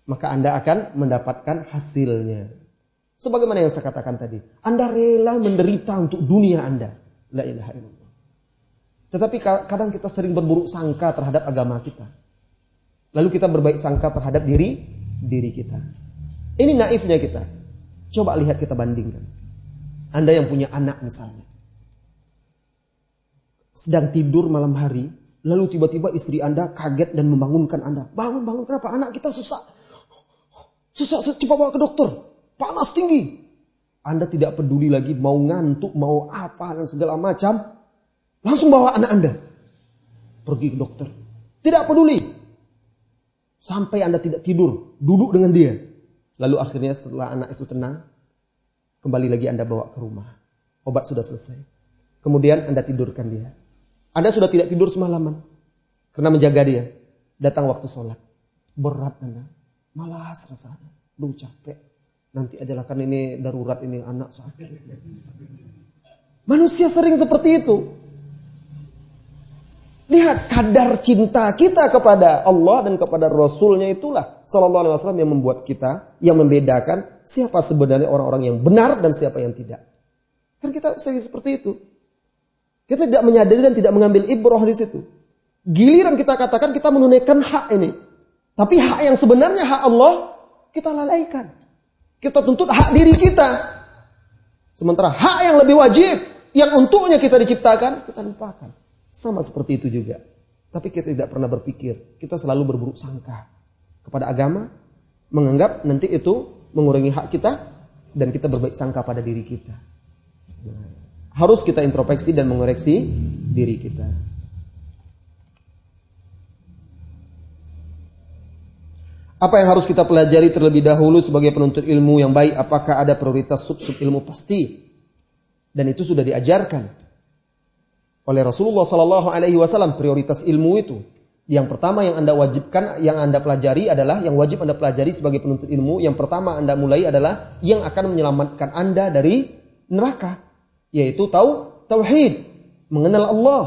Maka Anda akan mendapatkan hasilnya. Sebagaimana yang saya katakan tadi, Anda rela menderita untuk dunia Anda. La ilaha illallah. Tetapi kadang kita sering berburuk sangka terhadap agama kita. Lalu kita berbaik sangka terhadap diri kita. Ini naifnya kita. Coba lihat, kita bandingkan. Anda yang punya anak misalnya, sedang tidur malam hari, lalu tiba-tiba istri Anda kaget dan membangunkan Anda. Bangun, kenapa? Anak kita susah, cepat bawa ke dokter. Panas tinggi. Anda tidak peduli lagi mau ngantuk, mau apa dan segala macam. Langsung bawa anak Anda pergi ke dokter. Tidak peduli. Sampai Anda tidak tidur, duduk dengan dia. Lalu akhirnya setelah anak itu tenang, kembali lagi Anda bawa ke rumah. Obat sudah selesai. Kemudian Anda tidurkan dia. Anda sudah tidak tidur semalaman karena menjaga dia. Datang waktu sholat. Berat Anda. Malas rasanya. Duh, capek. Nanti ajalah, kan ini darurat, ini anak sakit. Manusia sering seperti itu. Lihat kadar cinta kita kepada Allah dan kepada Rasulnya, itulah Sallallahu Alaihi Wasallam yang membuat kita, yang membedakan siapa sebenarnya orang-orang yang benar dan siapa yang tidak. Kan kita sering seperti itu. Kita tidak menyadari dan tidak mengambil ibrah di situ. Giliran kita katakan kita menunaikan hak ini, tapi hak yang sebenarnya hak Allah kita lalaikan. Kita tuntut hak diri kita. Sementara hak yang lebih wajib, yang untuknya kita diciptakan, kita lupakan. Sama seperti itu juga. Tapi kita tidak pernah berpikir. Kita selalu berburuk sangka kepada agama, menganggap nanti itu mengurangi hak kita, dan kita berbaik sangka pada diri kita. Nah, harus kita introspeksi dan mengoreksi diri kita. Apa yang harus kita pelajari terlebih dahulu sebagai penuntut ilmu yang baik? Apakah ada prioritas sub-sub ilmu? Pasti. Dan itu sudah diajarkan oleh Rasulullah Sallallahu Alaihi Wasallam. Prioritas ilmu itu, yang pertama yang Anda wajibkan, yang Anda pelajari adalah, yang wajib Anda pelajari sebagai penuntut ilmu, yang pertama Anda mulai adalah yang akan menyelamatkan Anda dari neraka, yaitu tauhid, mengenal Allah.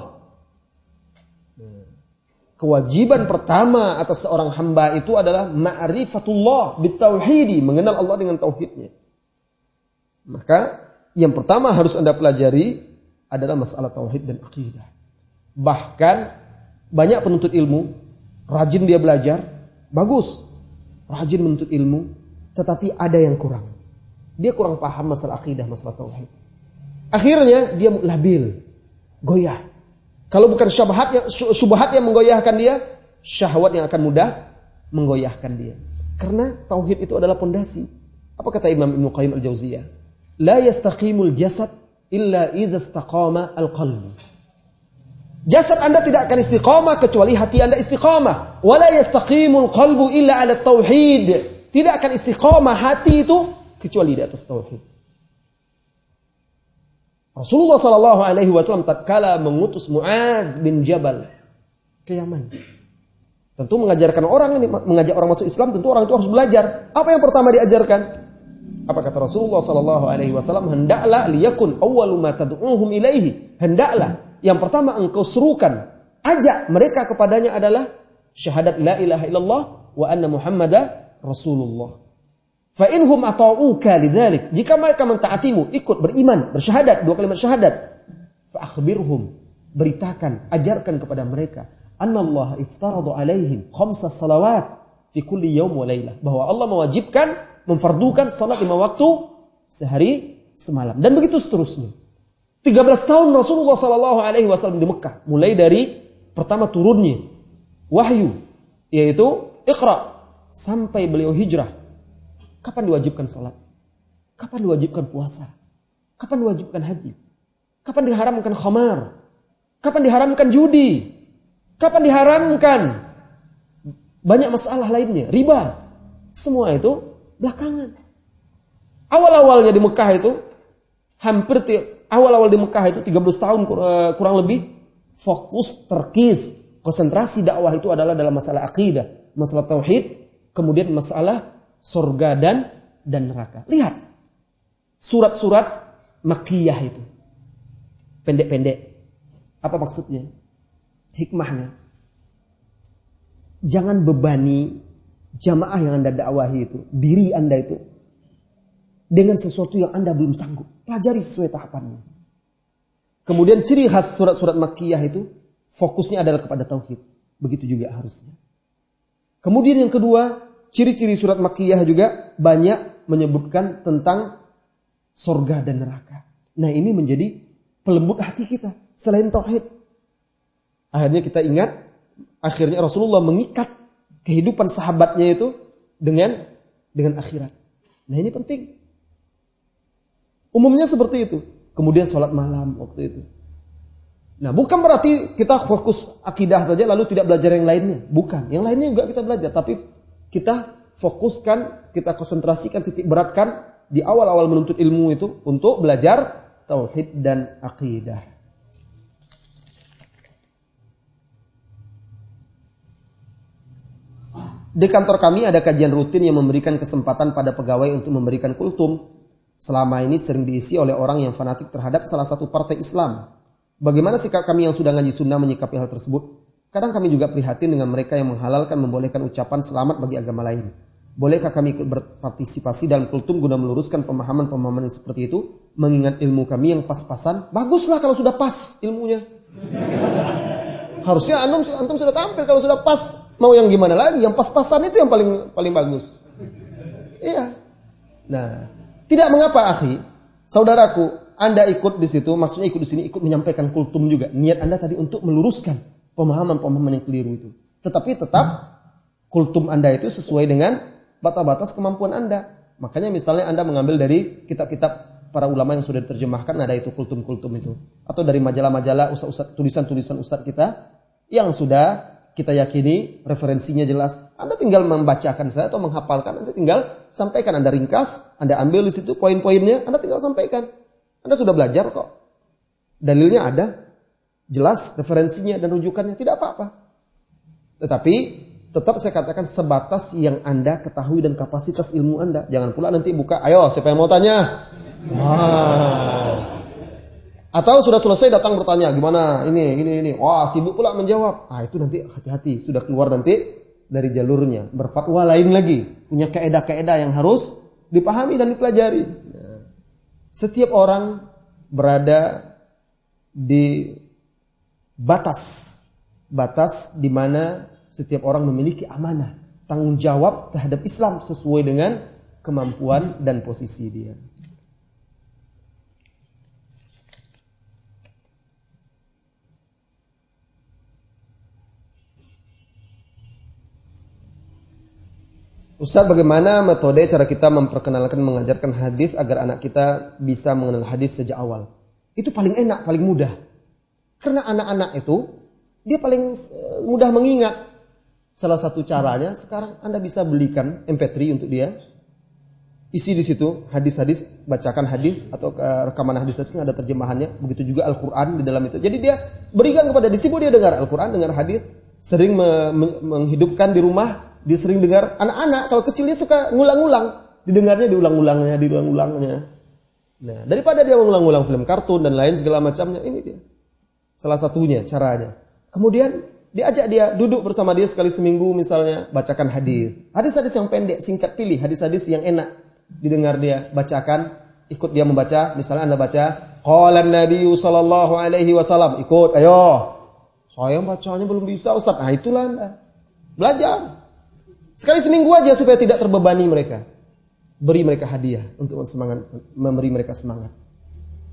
Kewajiban pertama atas seorang hamba itu adalah ma'rifatullah bitauhidi, mengenal Allah dengan tauhidnya. Maka yang pertama harus Anda pelajari adalah masalah tauhid dan akidah. Bahkan banyak penuntut ilmu, rajin dia belajar, bagus, rajin menuntut ilmu, tetapi ada yang kurang. Dia kurang paham masalah akidah, masalah tauhid. Akhirnya dia labil, goyah. Kalau bukan syubhat yang menggoyahkan dia, syahwat yang akan mudah menggoyahkan dia. Karena tauhid itu adalah pondasi. Apa kata Imam Ibnu Qayyim Al-Jauziyah? La yastaqimul jasad illa iza istaqama al-qalb. Jasad Anda tidak akan istiqamah kecuali hati Anda istiqamah. Wa la yastaqimul qalbu illa ala tauhid. Tidak akan istiqamah hati itu kecuali di atas tauhid. Rasulullah Sallallahu Alaihi Wasallam tatkala mengutus Mu'adz bin Jabal ke Yaman, tentu mengajarkan orang ini, mengajak orang masuk Islam, tentu orang itu harus belajar. Apa yang pertama diajarkan? Apa kata Rasulullah Sallallahu Alaihi Wasallam? Hendaklah liyakun awwalu ma tad'uhum ilaihi. Hendaklah yang pertama engkau serukan, ajak mereka kepadanya adalah syahadat la ilaha illallah wa anna Muhammadar Rasulullah. Fa inhum ata'uka lidzalik, jika mereka mentaatimu, ikut beriman, bersyahadat, 2 kalimat syahadat, fa akhbirhum, beritakan, ajarkan kepada mereka, annallaha iftarada alaihim 5 salawat fi kulli yaum wa lailah, bahwa Allah mewajibkan, memfardukan salat 5 waktu sehari semalam, dan begitu seterusnya. 13 tahun Rasulullah Sallallahu Alaihi Wasallam di Mekah, mulai dari pertama turunnya wahyu, yaitu Iqra, sampai beliau hijrah. Kapan diwajibkan salat? Kapan diwajibkan puasa? Kapan diwajibkan haji? Kapan diharamkan khamar? Kapan diharamkan judi? Kapan diharamkan banyak masalah lainnya, riba? Semua itu belakangan. Awal-awalnya di Mekah itu, awal-awal di Mekah itu 13 tahun kurang lebih, fokus, terkis, konsentrasi dakwah itu adalah dalam masalah akidah, masalah tauhid, kemudian masalah surga dan neraka. Lihat surat-surat Makkiyah itu pendek-pendek. Apa maksudnya? Hikmahnya. Jangan bebani jamaah yang Anda dakwahi itu, diri Anda itu, dengan sesuatu yang Anda belum sanggup. Pelajari sesuai tahapannya. Kemudian ciri khas surat-surat Makkiyah itu, fokusnya adalah kepada tauhid. Begitu juga harusnya. Kemudian yang kedua, ciri-ciri surat Makkiyah juga banyak menyebutkan tentang surga dan neraka. Nah, ini menjadi pelembut hati kita selain tauhid. Akhirnya kita ingat, akhirnya Rasulullah mengikat kehidupan sahabatnya itu dengan akhirat. Nah, ini penting. Umumnya seperti itu. Kemudian sholat malam waktu itu. Nah, bukan berarti kita fokus akidah saja lalu tidak belajar yang lainnya. Bukan. Yang lainnya juga kita belajar. Tapi kita fokuskan, kita konsentrasikan, titik beratkan di awal-awal menuntut ilmu itu untuk belajar tauhid dan akidah. Di kantor kami ada kajian rutin yang memberikan kesempatan pada pegawai untuk memberikan kultum. Selama ini sering diisi oleh orang yang fanatik terhadap salah satu partai Islam. Bagaimana sikap kami yang sudah ngaji sunnah menyikapi hal tersebut? Kadang kami juga prihatin dengan mereka yang menghalalkan membolehkan ucapan selamat bagi agama lain. Bolehkah kami ikut berpartisipasi dalam kultum guna meluruskan pemahaman-pemahaman yang seperti itu? Mengingat ilmu kami yang pas-pasan. Baguslah kalau sudah pas ilmunya. Harusnya antum sudah tampil kalau sudah pas. Mau yang gimana lagi? Yang pas-pasan itu yang paling bagus. Iya. Nah, tidak mengapa, akhi, saudaraku, Anda ikut di situ, maksudnya ikut di sini, ikut menyampaikan kultum juga. Niat Anda tadi untuk meluruskan pemahaman-pemahaman yang keliru itu. Tetapi tetap kultum Anda itu sesuai dengan batas-batas kemampuan Anda. Makanya misalnya Anda mengambil dari kitab-kitab para ulama yang sudah diterjemahkan, ada itu kultum-kultum itu. Atau dari majalah-majalah, tulisan-tulisan ustadz kita yang sudah kita yakini referensinya jelas. Anda tinggal membacakan saja atau menghafalkan. Anda tinggal sampaikan. Anda ringkas. Anda ambil di situ poin-poinnya. Anda tinggal sampaikan. Anda sudah belajar kok. Dalilnya ada. Jelas referensinya dan rujukannya. Tidak apa-apa. Tetapi tetap saya katakan sebatas yang Anda ketahui dan kapasitas ilmu Anda. Jangan pula nanti buka. Ayo siapa yang mau tanya? Atau sudah selesai datang bertanya, gimana ini. Wah, sibuk pula menjawab. Itu nanti hati-hati, sudah keluar nanti dari jalurnya. Berfatwa lain lagi, punya kaedah-kaedah yang harus dipahami dan dipelajari. Nah, setiap orang berada di batas di mana setiap orang memiliki amanah, tanggung jawab terhadap Islam sesuai dengan kemampuan dan posisi dia. Ustaz, bagaimana metode cara kita memperkenalkan mengajarkan hadis agar anak kita bisa mengenal hadis sejak awal? Itu paling enak, paling mudah. Karena anak-anak itu dia paling mudah mengingat. Salah satu caranya sekarang Anda bisa belikan MP3 untuk dia. Isi di situ hadis-hadis, bacakan hadis atau rekaman hadis-hadis ada terjemahannya. Begitu juga Al-Qur'an di dalam itu. Jadi dia berikan kepada disibu dia dengar Al-Qur'an, dengar hadis, sering menghidupkan di rumah. Dia sering dengar, anak-anak kalau kecil dia suka ngulang-ulang, didengarnya diulang-ulangnya. Nah, daripada dia mengulang-ulang film kartun dan lain segala macamnya, ini dia salah satunya caranya. Kemudian diajak dia duduk bersama dia sekali seminggu misalnya, bacakan hadis yang pendek, singkat, pilih hadis-hadis yang enak didengar dia, bacakan, ikut dia membaca. Misalnya Anda baca, qala an-nabiyyu sallallahu alaihi wasallam, ikut, ayo. Saya bacanya belum bisa, Ustaz. Nah, itulah Anda belajar. Sekali seminggu aja supaya tidak terbebani mereka. Beri mereka hadiah untuk memberi mereka semangat.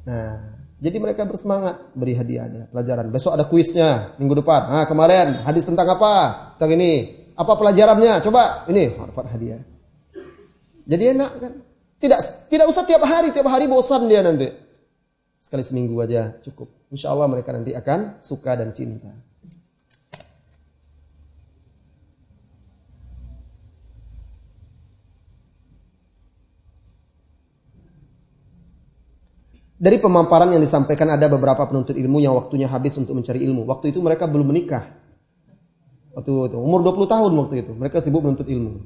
Nah, jadi mereka bersemangat, beri hadiahnya, pelajaran. Besok ada kuisnya minggu depan. Nah, kemarin hadis tentang apa? Tentang ini. Apa pelajarannya? Coba ini, dapat hadiah. Jadi enak kan? Tidak usah tiap hari bosan dia nanti. Sekali seminggu aja cukup. Insya Allah mereka nanti akan suka dan cinta. Dari pemaparan yang disampaikan ada beberapa penuntut ilmu yang waktunya habis untuk mencari ilmu. Waktu itu mereka belum menikah. Waktu itu umur 20 tahun waktu itu mereka sibuk menuntut ilmu.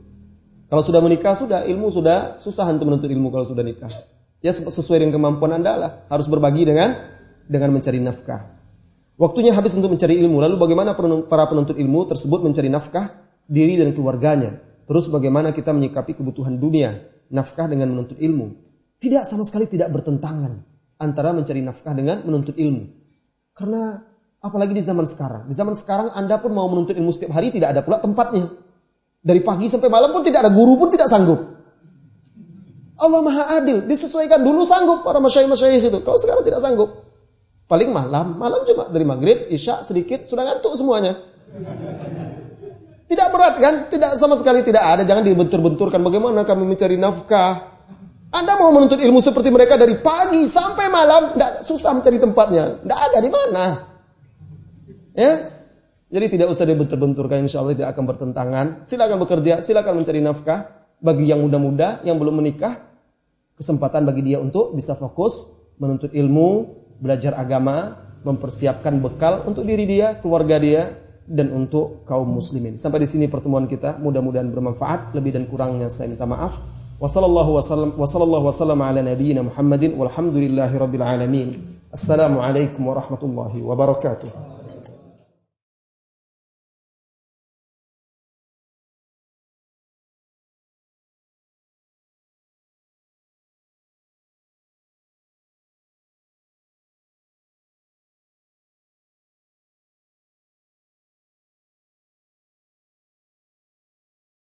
Kalau sudah menikah sudah ilmu sudah susah untuk menuntut ilmu kalau sudah nikah. Ya sesuai dengan kemampuan Anda lah, harus berbagi dengan mencari nafkah. Waktunya habis untuk mencari ilmu. Lalu bagaimana para penuntut ilmu tersebut mencari nafkah diri dan keluarganya? Terus bagaimana kita menyikapi kebutuhan dunia, nafkah dengan menuntut ilmu? Tidak, sama sekali tidak bertentangan antara mencari nafkah dengan menuntut ilmu. Karena apalagi di zaman sekarang. Di zaman sekarang Anda pun mau menuntut ilmu setiap hari tidak ada pula tempatnya. Dari pagi sampai malam pun tidak ada, guru pun tidak sanggup. Allah Maha Adil, disesuaikan. Dulu sanggup para masyayikh itu. Kalau sekarang tidak sanggup. Paling malam cuma dari maghrib, isya sedikit, sudah ngantuk semuanya. Tidak berat kan? Tidak, sama sekali tidak ada. Jangan dibentur-benturkan bagaimana kami mencari nafkah. Anda mau menuntut ilmu seperti mereka dari pagi sampai malam, tidak susah mencari tempatnya. Tidak ada di mana. Ya? Jadi tidak usah dibentur-benturkan, insyaallah tidak akan bertentangan. Silakan bekerja, silakan mencari nafkah. Bagi yang muda-muda, yang belum menikah, kesempatan bagi dia untuk bisa fokus menuntut ilmu, belajar agama, mempersiapkan bekal untuk diri dia, keluarga dia, dan untuk kaum muslimin. Sampai di sini pertemuan kita, mudah-mudahan bermanfaat. Lebih dan kurangnya saya minta maaf. Wassallallahu wasallam ala nabiyyina Muhammadin walhamdulillahi rabbil alamin. Assalamualaikum warahmatullahi wabarakatuh.